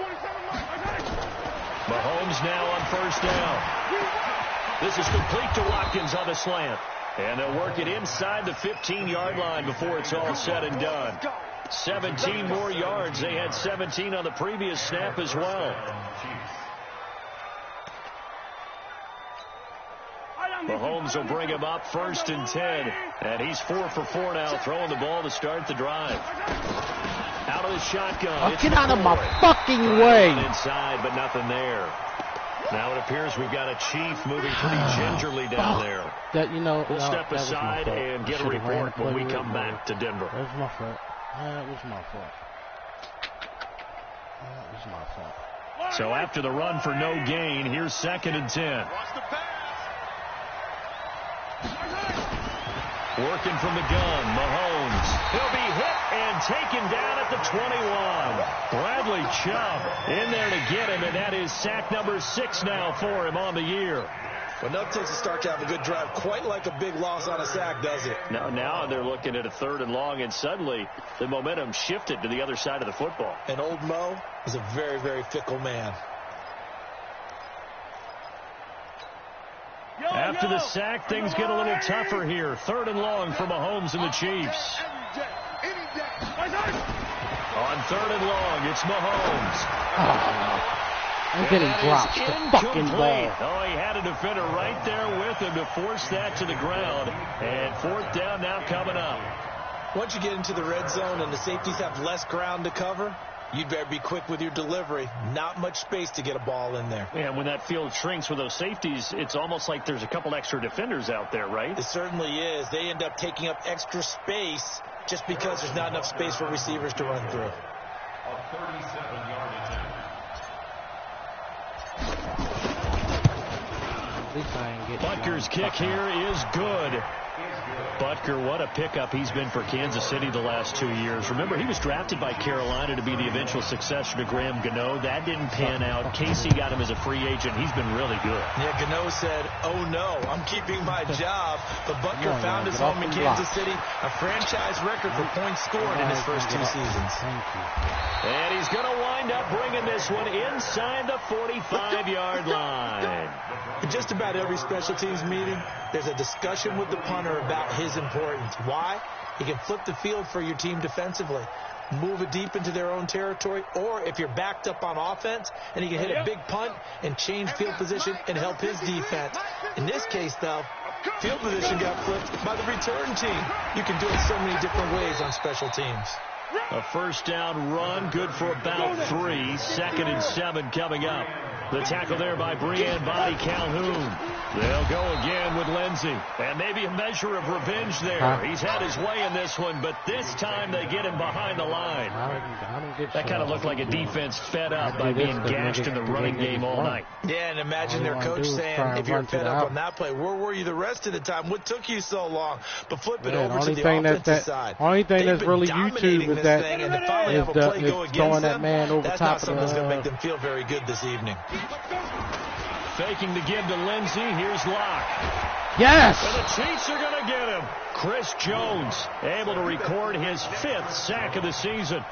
D: Mahomes now on first down. This is complete to Watkins on the slant. And they'll work it inside the 15-yard line before it's all said and done. 17 more yards. They had 17 on the previous snap as well. Mahomes will bring him up 1st and 10. And he's 4 for 4 now, throwing the ball to start the drive. Out of the shotgun.
B: Oh, get out of my fucking way.
D: Inside, but nothing there. Now it appears we've got a Chief moving pretty gingerly down there. We'll step aside and get a report when we come back to Denver.
B: That was my fault. That was my fault.
D: So after the run for no gain, here's 2nd and 10. Working from the gun, Mahomes. He'll be hit and taken down at the 21. Bradley Chubb in there to get him, and that is sack number 6 now for him on the year.
C: Well, enough takes a start to have a good drive. Quite like a big loss on a sack, does it?
D: Now they're looking at a 3rd and long, and suddenly the momentum shifted to the other side of the football.
C: And old Mo is a very, very fickle man.
D: After the sack, things get a little tougher here. 3rd and long for Mahomes and the Chiefs. On 3rd and long, it's Mahomes.
B: I'm getting dropped. The fucking ball.
D: Oh, he had a defender right there with him to force that to the ground. And 4th down now coming up.
C: Once you get into the red zone and the safeties have less ground to cover, you'd better be quick with your delivery. Not much space to get a ball in there.
D: And when that field shrinks with those safeties, it's almost like there's a couple extra defenders out there, right?
C: It certainly is. They end up taking up extra space just because there's not enough space for receivers to run through.
F: A 37-yard attempt.
D: Butker's kick here is good. Butker, what a pickup he's been for Kansas City the last 2 years. Remember, he was drafted by Carolina to be the eventual successor to Graham Gano. That didn't pan out. Casey got him as a free agent. He's been really good.
C: Yeah, Gano said, oh no, I'm keeping my job. But Butker found his home in Kansas City, a franchise record for points scored in his first 2 seasons.
D: And he's going to wind up bringing this one inside the 45-yard line.
C: In just about every special teams meeting, there's a discussion with the punter about about his importance. Why? He can flip the field for your team defensively, move it deep into their own territory, or if you're backed up on offense, and he can hit a big punt and change field position and help his defense. In this case, though, field position got flipped by the return team. You can do it so many different ways on special teams.
D: A first down run, good for about 3. 2nd and 7 coming up. The tackle there by Breanne Body Calhoun. They'll go again with Lindsey. And maybe a measure of revenge there. He's had his way in this one, but this time they get him behind the line. That kind of looked like a defense fed up by being gashed in the running game all night.
C: Yeah, and imagine their coach saying, if you're fed up on that play, where were you the rest of the time? What took you so long? But flip it over to the offensive side.
B: Only thing that's really YouTube is that throwing that man over top of the... That's not
C: something that's going to make them feel very good this evening.
D: Faking to give to Lindsey. Here's Locke.
B: Yes!
D: And the Chiefs are going to get him. Chris Jones able to record his 5th sack of the season.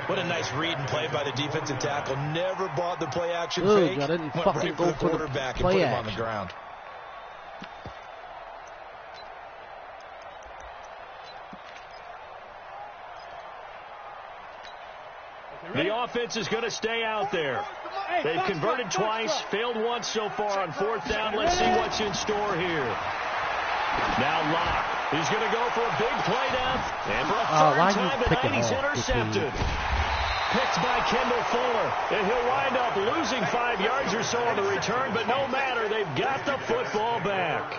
C: What a nice read and play by the defensive tackle. Never bought the play action
B: fake.
C: I didn't fucking go for the quarterback and put him on the ground.
D: The offense is going to stay out there. They've converted twice, failed once so far on 4th down. Let's see what's in store here. Now Locke. He's going to go for a big play down. And for a third time tonight, he's intercepted. Picked by Kendall Fuller. And he'll wind up losing 5 yards or so on the return, but no matter, they've got the football back.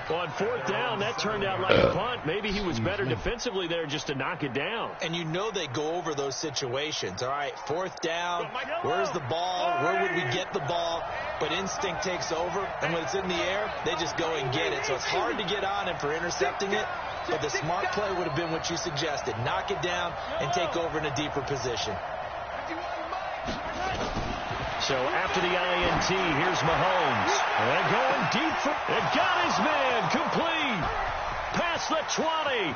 D: On 4th down, that turned out like a punt. Maybe he was better defensively there just to knock it down.
C: And you know they go over those situations. All right, 4th down, where's the ball? Where would we get the ball? But instinct takes over, and when it's in the air, they just go and get it. So it's hard to get on him for intercepting it, but the smart play would have been what you suggested. Knock it down and take over in a deeper position.
D: So after the INT, here's Mahomes. And going deep for... And got his man complete. Past the 20.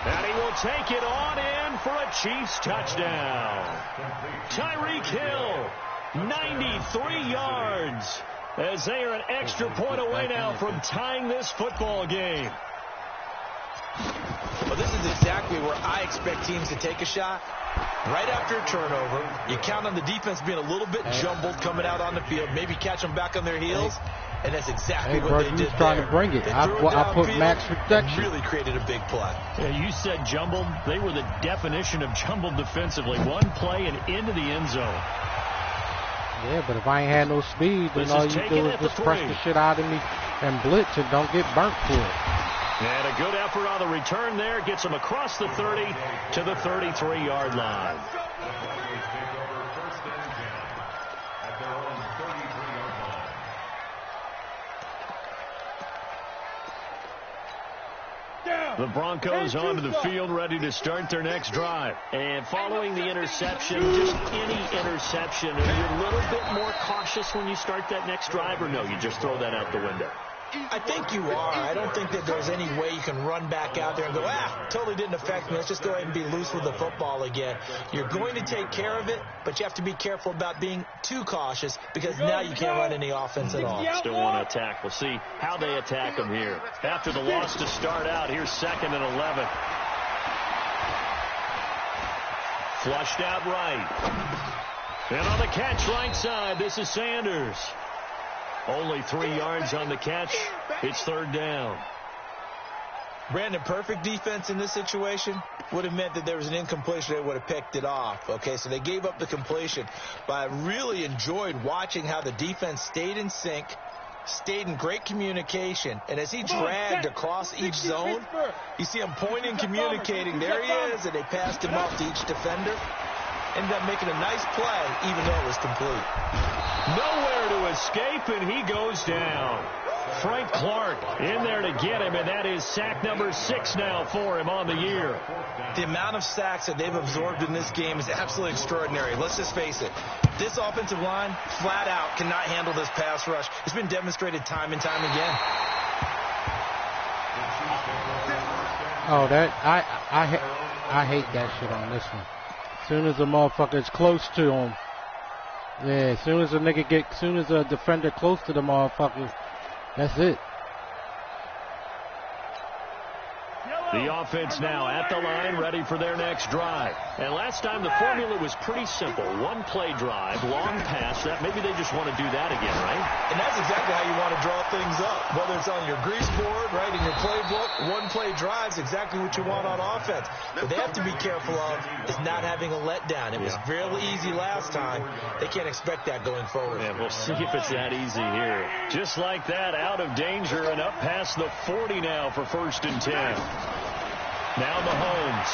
D: And he will take it on in for a Chiefs touchdown. Tyreek Hill, 93 yards. As they are an extra point away now from tying this football game.
C: Well, this is exactly where I expect teams to take a shot. Right after a turnover, you count on the defense being a little bit jumbled coming out on the field, maybe catch them back on their heels, and that's exactly what they did
B: trying to bring it. I put max protection.
C: Really created a big play.
D: Yeah, you said jumbled. They were the definition of jumbled defensively. One play and into the end zone.
B: Yeah, but if I ain't had no speed, then all you do is just press the shit out of me and blitz and don't get burnt for it.
D: And a good effort on the return there. Gets them across the 30 to the 33-yard line. The Broncos onto the field, ready to start their next drive. And following the interception, just any interception, are you a little bit more cautious when you start that next drive, or no, you just throw that out the window?
C: I think you are. I don't think that there's any way you can run back out there and go, totally didn't affect me. Let's just go ahead and be loose with the football again. You're going to take care of it, but you have to be careful about being too cautious because now you can't run any offense at all.
D: Still want to attack. We'll see how they attack them here. After the loss to start out, here's 2nd and 11. Flushed out right. And on the catch right side, this is Sanders. Only 3 yards on the catch. It's 3rd down.
C: Brandon, perfect defense in this situation would have meant that there was an incompletion. They would have picked it off. Okay, so they gave up the completion. But I really enjoyed watching how the defense stayed in sync, stayed in great communication. And as he dragged across each zone, you see him pointing, communicating. There he is, and they passed him off to each defender. Ended up making a nice play, even though it was complete.
D: Nowhere to escape, and he goes down. Frank Clark in there to get him, and that is sack number 6 now for him on the year.
C: The amount of sacks that they've absorbed in this game is absolutely extraordinary. Let's just face it. This offensive line, flat out, cannot handle this pass rush. It's been demonstrated time and time again.
B: Oh, I hate that shit on this one. As soon as a motherfucker's close to him, yeah, as soon as a defender close to the motherfucker, that's it.
D: The offense now at the line, ready for their next drive. And last time the formula was pretty simple. One play drive, long pass. That maybe they just want to do that again, right?
C: And that's exactly how you want to draw things up. Whether it's on your grease board, right, in your playbook, one play drives exactly what you want on offense. What they have to be careful of is not having a letdown. It was fairly easy last time. They can't expect that going forward.
D: And we'll see if it's that easy here. Just like that, out of danger and up past the 40 now for 1st and 10. Now Mahomes.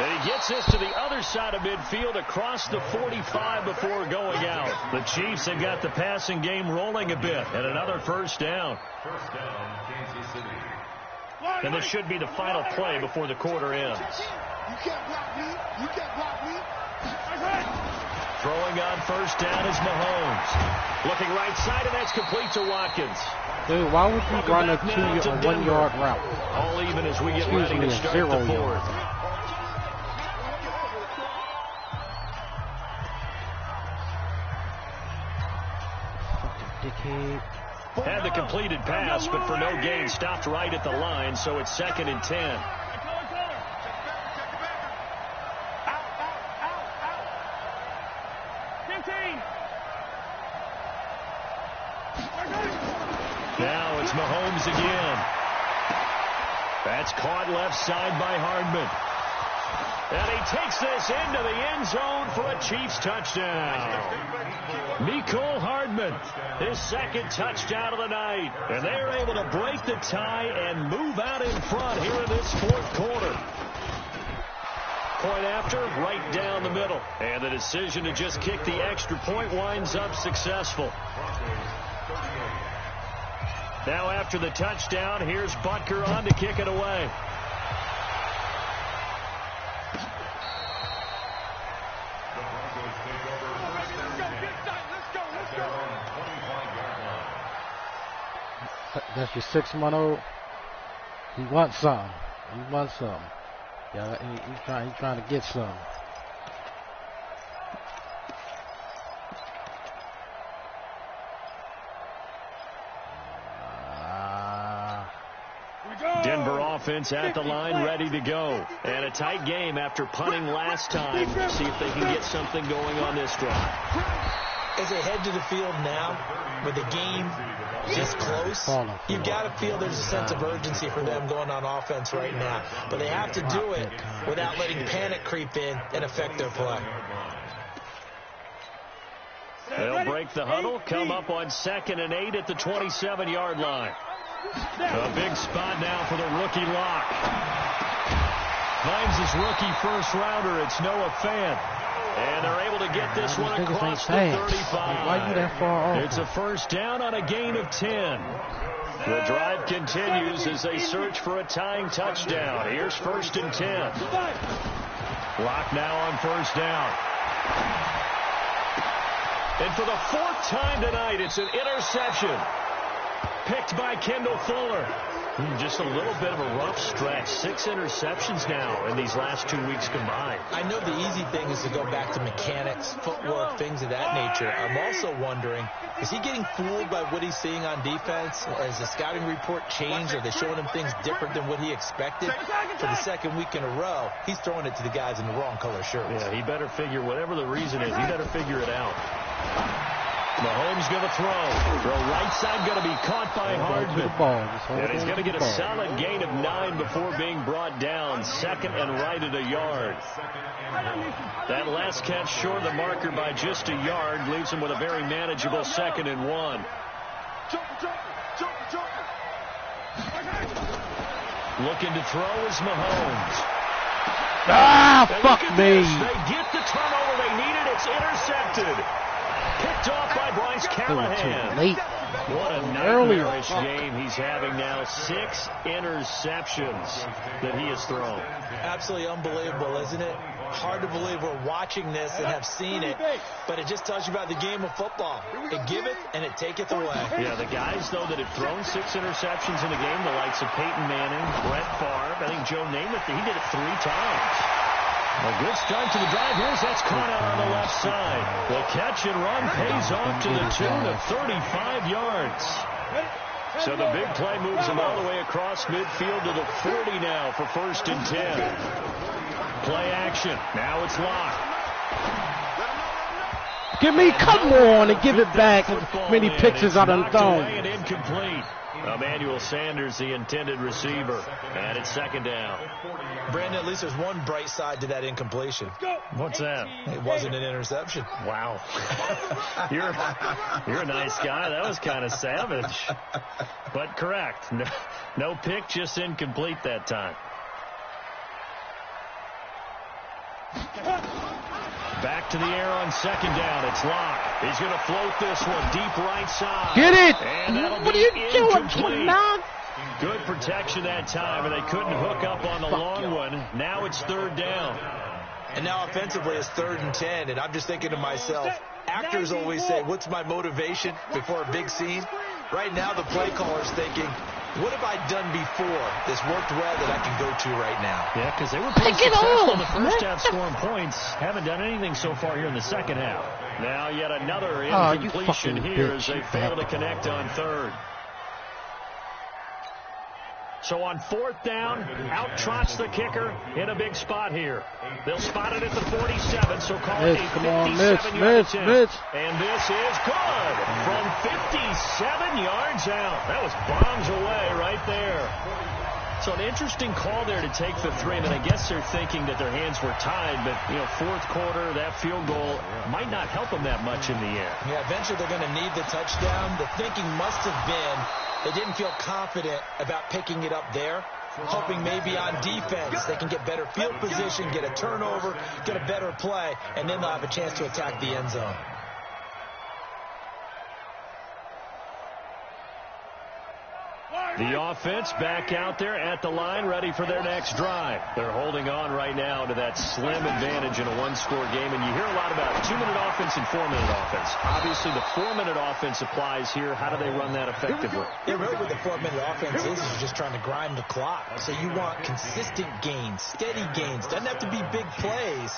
D: And he gets this to the other side of midfield across the 45 before going out. The Chiefs have got the passing game rolling a bit. And another 1st down.
F: First down, Kansas City.
D: And this should be the final play before the quarter ends.
E: You can't block me. You can't block me.
D: Throwing on 1st down is Mahomes. Looking right side, and that's complete to Watkins.
B: Dude, why would you run a 1-yard route?
D: All even as we get ready to start the 4th.
B: Dickhead.
D: Had the completed pass, but for no gain, stopped right at the line, so it's 2nd and 10. Now it's Mahomes again. That's caught left side by Hardman. And he takes this into the end zone for a Chiefs touchdown. Mecole Hardman, his 2nd touchdown of the night. And they're able to break the tie and move out in front here in this 4th quarter. Point after, right down the middle. And the decision to just kick the extra point winds up successful. Now after the touchdown, here's Butker on to kick it away.
B: That's your 6-month-old. He wants something. He wants something. Yeah, he's trying to get some.
D: Denver offense at the line, ready to go. And a tight game after punting last time. See if they can get something going on this drive.
C: As they head to the field now, with the game this close, you've got to feel there's a sense of urgency for them going on offense right now. But they have to do it without letting panic creep in and affect their play.
D: They'll break the huddle, come up on 2nd and 8 at the 27-yard line. A big spot now for the rookie lock. Finds his rookie 1st-rounder. It's Noah Fant. And they're able to get this one across the 35.
B: Why are you that far off?
D: It's a 1st down on a gain of 10. The drive continues as they search for a tying touchdown. Here's 1st and 10. Lock now on 1st down. And for the 4th time tonight, it's an interception. Picked by Kendall Fuller. Just a little bit of a rough stretch. 6 interceptions now in these last 2 weeks combined.
C: I know the easy thing is to go back to mechanics, footwork, things of that nature. I'm also wondering, is he getting fooled by what he's seeing on defense? Has the scouting report changed? Are they showing him things different than what he expected? For the 2nd week in a row, he's throwing it to the guys in the wrong color shirts.
D: Yeah, he better figure, whatever the reason is, he better figure it out. Mahomes going to throw right side, going to be caught by Hardman. And he's going to get a solid gain of 9 before being brought down. 2nd and right at a yard. That last catch short of the marker by just a yard leaves him with a very manageable 2nd and 1. Looking to throw is Mahomes.
B: Fuck me.
D: They get the turnover they needed. It's intercepted. Picked off by Bryce Callahan. What a nightmarish game he's having now. 6 interceptions that he has thrown.
C: Absolutely unbelievable, isn't it? Hard to believe we're watching this and have seen it, but it just tells you about the game of football. It giveth and it taketh away.
D: Yeah, the guys, though, that have thrown 6 interceptions in a game, the likes of Peyton Manning, Brett Favre, I think Joe Namath, he did it 3 times. A good start to the drive. Here's that's caught out on the left side. The catch and run pays off to the tune of 35 yards. So the big play moves him all the way across midfield to the 40 now for 1st and 10. Play action. Now it's locked.
B: Give me, come on, and give it back. As many pitches out of the thrown.
D: And incomplete. Emmanuel Sanders, the intended receiver. And it's 2nd down.
C: Brandon, at least there's one bright side to that incompletion.
D: What's that?
C: It wasn't an interception.
D: Wow. You're a nice guy. That was kind of savage. But correct. No pick, just incomplete that time. Back to the air on 2nd down. It's locked. He's going to float this one deep right side.
B: Get it!
D: And that'll
B: What are
D: be
B: you doing?
D: incomplete. Good protection that time, and they couldn't hook up on the long one. Now it's 3rd down.
C: And now offensively it's 3rd and 10, and I'm just thinking to myself, actors always say, what's my motivation before a big scene? Right now the play caller's thinking, what have I done before that's worked well that I can go to right now?
D: Yeah, because they were pretty successful in the first half scoring points. Haven't done anything so far here in the second half. Now yet another incompletion here as they fail to connect on 3rd. So on 4th down, out trots the kicker in a big spot here. They'll spot it at the 47, so call it a 57-yard attempt. And this is good from 57 yards out. That was bombs away right there. So an interesting call there to take the 3, and I guess they're thinking that their hands were tied, but, 4th quarter, that field goal might not help them that much in the air.
C: Yeah, eventually they're going to need the touchdown. The thinking must have been they didn't feel confident about picking it up there, hoping maybe on defense they can get better field position, get a turnover, get a better play, and then they'll have a chance to attack the end zone.
D: The offense back out there at the line, ready for their next drive. They're holding on right now to that slim advantage in a one-score game, and you hear a lot about 2-minute offense and 4-minute offense. Obviously, the 4-minute offense applies here. How do they run that effectively?
C: Yeah, really what the 4-minute offense is you're just trying to grind the clock. So you want consistent gains, steady gains. Doesn't have to be big plays,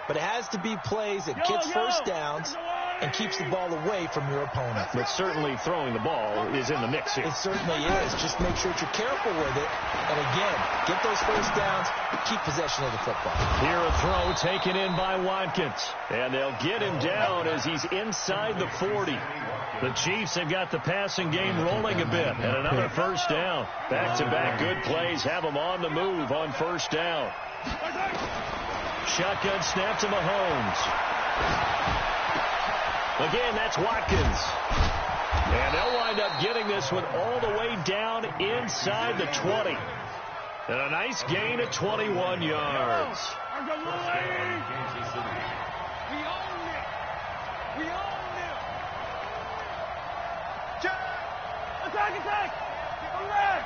C: but it has to be plays that gets first downs and keeps the ball away from your opponent.
D: But certainly throwing the ball is in the mix here.
C: It certainly is. Just make sure that you're careful with it. And again, get those first downs, keep possession of the football.
D: Here a throw taken in by Watkins. And they'll get him down as he's inside the 40. The Chiefs have got the passing game rolling a bit. And another first down. Back-to-back good plays have them on the move on first down. Shotgun snap to Mahomes. Again, that's Watkins. And they'll wind up getting this one all the way down inside the 20. And a nice gain of 21 yards.
E: We own it. We own it. Attack. All right.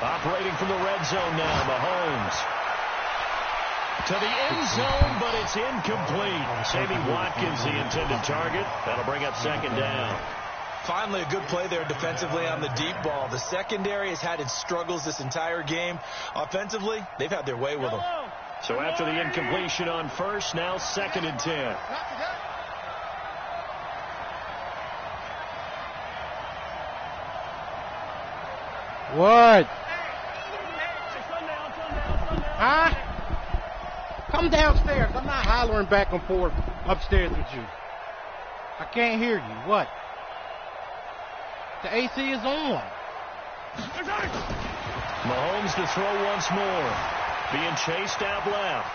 D: Operating from the red zone now, Mahomes. To the end zone, but it's incomplete. Sammy Watkins, the intended target. That'll bring up 2nd down.
C: Finally, a good play there defensively on the deep ball. The secondary has had its struggles this entire game. Offensively, they've had their way with them.
D: So after the incompletion on first, now 2nd and 10.
B: What? Huh? Come downstairs. I'm not hollering back and forth upstairs with you. I can't hear you. What? The AC is on.
D: Mahomes to throw once more. Being chased out left.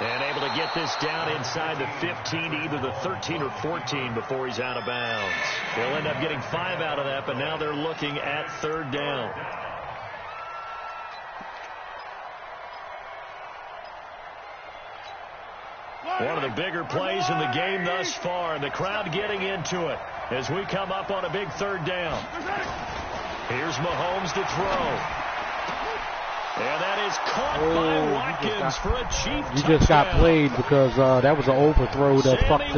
D: And able to get this down inside the 15, either the 13 or 14 before he's out of bounds. They'll end up getting 5 out of that, but now they're looking at 3rd down. One of the bigger plays in the game thus far, and the crowd getting into it as we come up on a big 3rd down. Here's Mahomes to throw. And that is caught by Watkins for a Chief touchdown.
B: You just got played because that was an overthrow that fucked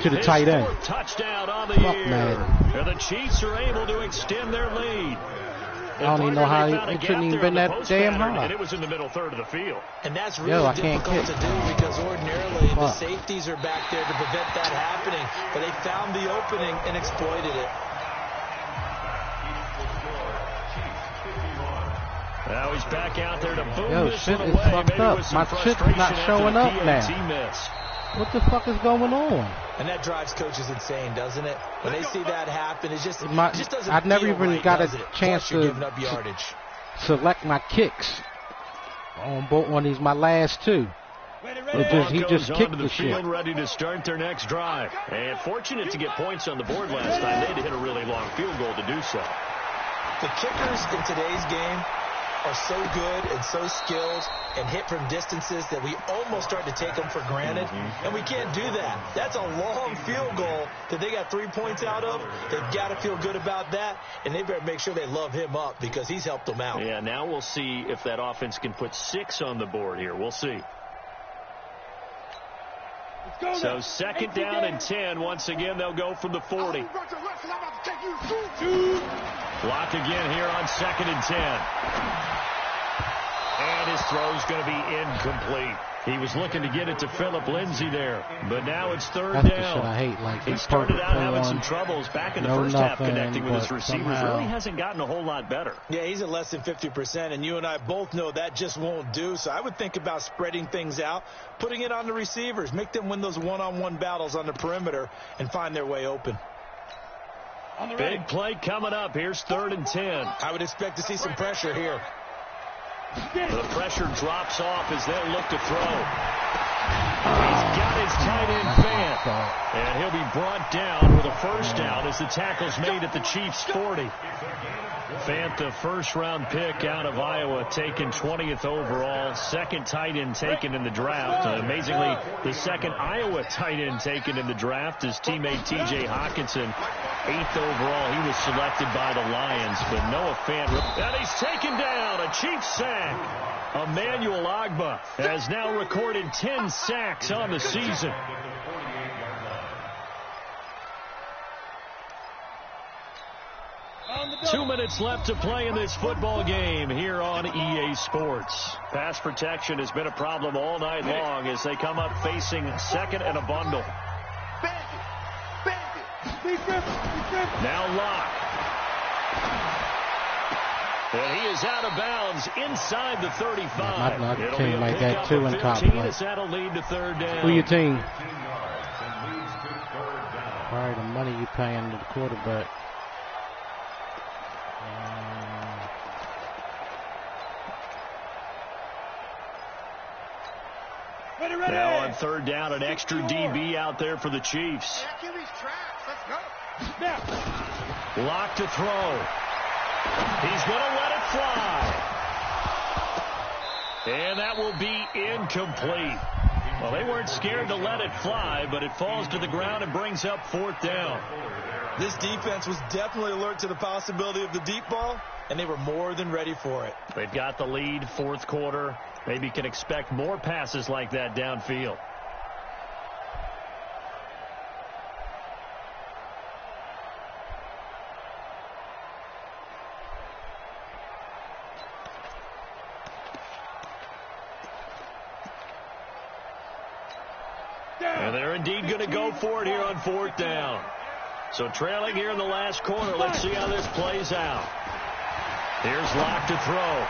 B: to the tight end.
D: 4th touchdown on the year. And the Chiefs are able to extend their lead.
B: don't even know how it shouldn't even been that damn high.
D: And it was in the middle third of the field.
C: And that's really difficult to do because ordinarily the safeties are back there to prevent that happening. But they found the opening and exploited it.
D: Now he's back out there to boom
B: Yo,
D: this
B: shit
D: one
B: is
D: away.
B: fucked up. My shit's not showing up now.
D: Miss.
B: What the fuck is going on?
C: And that drives coaches insane, doesn't it? When they see that happen, it just doesn't
B: I've never
C: feel
B: even
C: right,
B: got a
C: does it?
B: chance
C: Plus you're
B: to
C: giving up yardage.
B: select my kicks on both one of these, my last two. He just kicked the shit.
D: Field ready to start their next drive. And fortunate to get points on the board last time. They had to hit a really long field goal to do so.
C: The kickers in today's game are so good and so skilled and hit from distances that we almost start to take them for granted. And we can't do that. That's a long field goal that they got 3 points out of. They've got to feel good about that, and they better make sure they love him up because he's helped them out.
D: Yeah, now we'll see if that offense can put 6 on the board here. We'll see. So second down and 10. Once again, they'll go from the 40. Block again here on second and 10. And his throw's going to be incomplete. He was looking to get it to Philip Lindsay there, but now it's third down.
B: That's the shit I hate. Like
D: he started out having some troubles back in the first half connecting with his receivers. Really hasn't gotten a whole lot better.
C: Yeah, he's at less than 50%, and you and I both know that just won't do. So I would think about spreading things out, putting it on the receivers, make them win those one-on-one battles on the perimeter, and find their way open.
D: Big play coming up. Here's third and 10.
C: I would expect to see some pressure here.
D: The pressure drops off as they'll look to throw. He's got his tight end fan. And he'll be brought down with a first down as the tackle's made at the Chiefs' 40. Fant, the first-round pick out of Iowa, taken 20th overall. Second tight end taken in the draft. Amazingly, the second Iowa tight end taken in the draft is teammate T.J. Hawkinson. 8th overall, he was selected by the Lions. But Noah Fant, and he's taken down. A Chiefs sack. Emmanuel Ogbah has now recorded 10 sacks on the season. Two minutes left to play in this football game here on EA Sports. Pass protection has been a problem all night long as they come up facing second and a bundle. Now Locke. And he is out of bounds inside the 35.
B: My team like that too in top place.
D: That'll lead to third down.
B: Who your team? Probably the money you paying to the quarterback.
D: Now on third down, an extra DB out there for the Chiefs. Lock to throw. He's going to let it fly. And that will be incomplete. Well, they weren't scared to let it fly, but it falls to the ground and brings up fourth down.
C: This defense was definitely alert to the possibility of the deep ball, and they were more than ready for it.
D: They've got the lead, fourth quarter. Maybe can expect more passes like that downfield. And they're indeed going to go for it here on fourth down. So trailing here in the last quarter. Let's see how this plays out. Here's Locke to throw.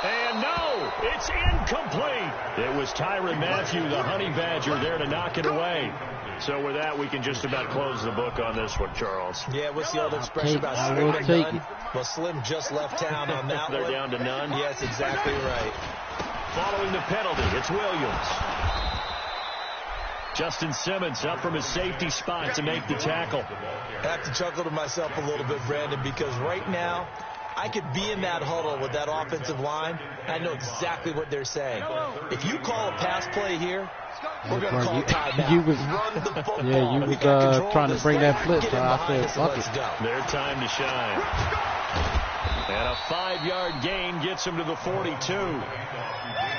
D: And no, it's incomplete. It was Tyrann Mathieu, the Honey Badger, there to knock it away. So with that, we can just about close the book on this one, Charles.
C: Yeah, what's the old expression about slim and none? Well, Slim just left town on that
D: They're
C: one.
D: down to none?
C: Yes, exactly right.
D: Following the penalty, it's Williams. Justin Simmons up from his safety spot to make the tackle.
C: I have to chuckle to myself a little bit, Brandon, because right now, I could be in that huddle with that offensive line. I know exactly what they're saying. If you call a pass play here, we're going to call timeout.
B: You was,
C: run the football.
B: yeah, you was trying to bring that flip, so I said, fuck it.
D: Their time to shine. And a 5-yard gain gets him to the 42.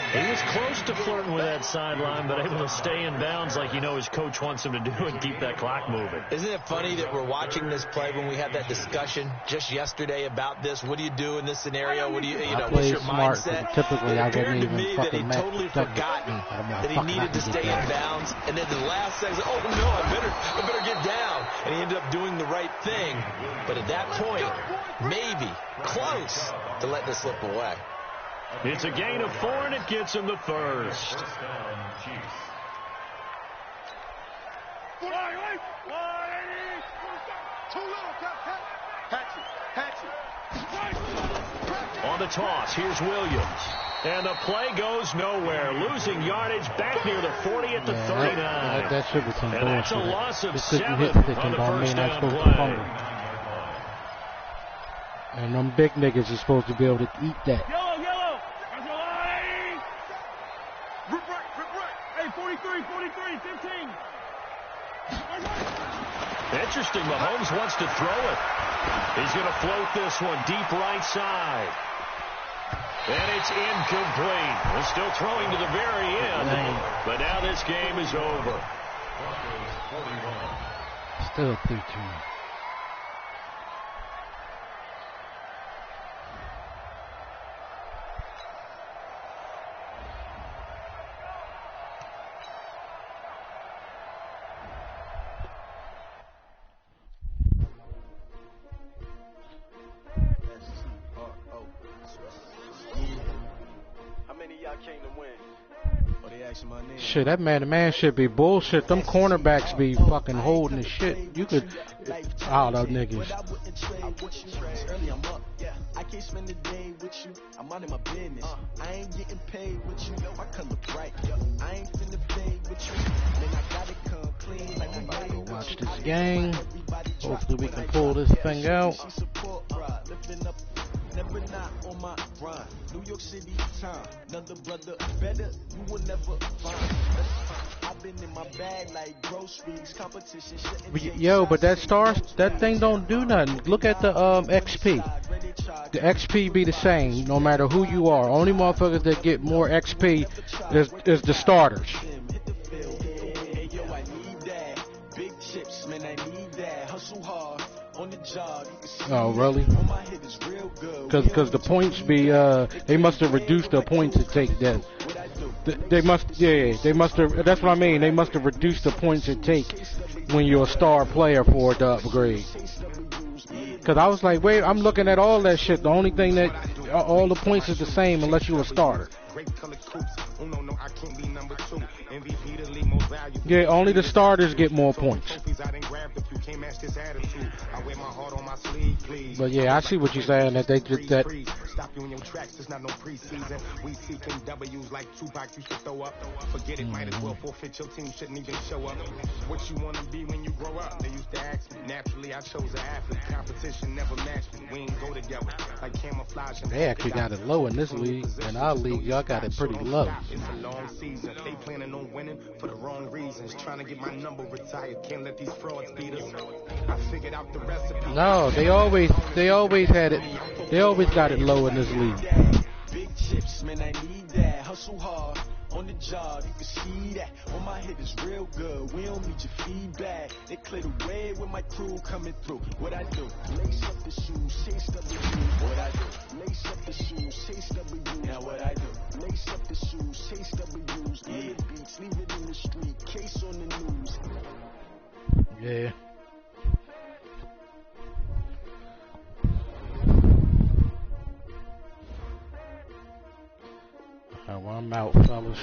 D: He was close to flirting with that sideline, but able to stay in bounds like his coach wants him to do and keep that clock moving.
C: Isn't it funny that we're watching this play when we had that discussion just yesterday about this? What do you do in this scenario? What do what's your mindset?
B: Typically,
C: it
B: I
C: appeared
B: wouldn't
C: to me
B: even
C: that he'd
B: fucking
C: totally forgotten that he needed to stay in bounds. And then the last second, oh no, I better get down. And he ended up doing the right thing. But at that point, maybe close to letting it slip away.
D: It's a gain of 4, and it gets him the first. On the toss, here's Williams. And the play goes nowhere. Losing yardage back near the 40 at the 39.
B: That should be some bullshit.
D: And that's a loss of 7 on the first down play.
B: And them big niggas is supposed to be able to eat that.
E: Yellow. Rip right. Hey, 43, 15.
D: Interesting. Mahomes wants to throw it. He's going to float this one deep right side. And it's incomplete. We're still throwing to the very end. But now this game is over.
B: Still 3-2. Shit, that man-to-man shit be bullshit. Them cornerbacks be fucking holding the shit. You could, all those niggas.
G: I can't spend the day with you. I'm out of my business. I ain't getting paid with you. My color bright. I ain't finna play with you. Man, I gotta come clean like I'm ready.
B: Watch this game. Hopefully we can pull this thing out.
G: Never not on my grind. New York City time. Another brother better. You will never find. I've been in my bag like groceries. Competition shouldn't.
B: Yo, but that thing don't do nothing. Look at the XP. The XP be the same no matter who you are. Only motherfuckers that get more XP is the starters.
G: Yo, I need that. Big chips, man, I need that. Hustle hard on the job.
B: Oh, really? Because the points be, they must have reduced the points it take then. They must have, that's what I mean. They must have reduced the points it take when you're a star player for it to upgrade. Because I was like, wait, I'm looking at all that shit. The only thing that, all the points is the same unless you're a starter. Yeah, only the starters get more points. But yeah, I see what you're saying, that they did that. Stop you in your tracks, there's not no preseason. We seeking W's like Tupac, you should throw up. Forget it, might as well forfeit, your team shouldn't even show up. What you want to be when you grow up? They used to ask me. Naturally, I chose an athlete. Competition never matched me. We ain't go together like camouflage. They actually got it low in this league. In our league, y'all got it pretty low.
A: It's a long season. They planning on winning for the wrong reasons. Trying to get my number retired. Can't let these frauds beat us. I figured out the recipe.
B: No, they always had it. They always got it low in this league.
G: Big chips, man, I need that. Hustle hard on the job, you can see that. On my head is real good. We don't need your feedback. They clear the way with my crew coming through. What I do? Lace up the shoes, chase W. What I do? Lace up the shoes, chase W. Now what I do? Lace up the shoes, chase W's. Yeah, beats, leave it in the street. Case on the news.
B: Yeah. Well, I'm out, fellas.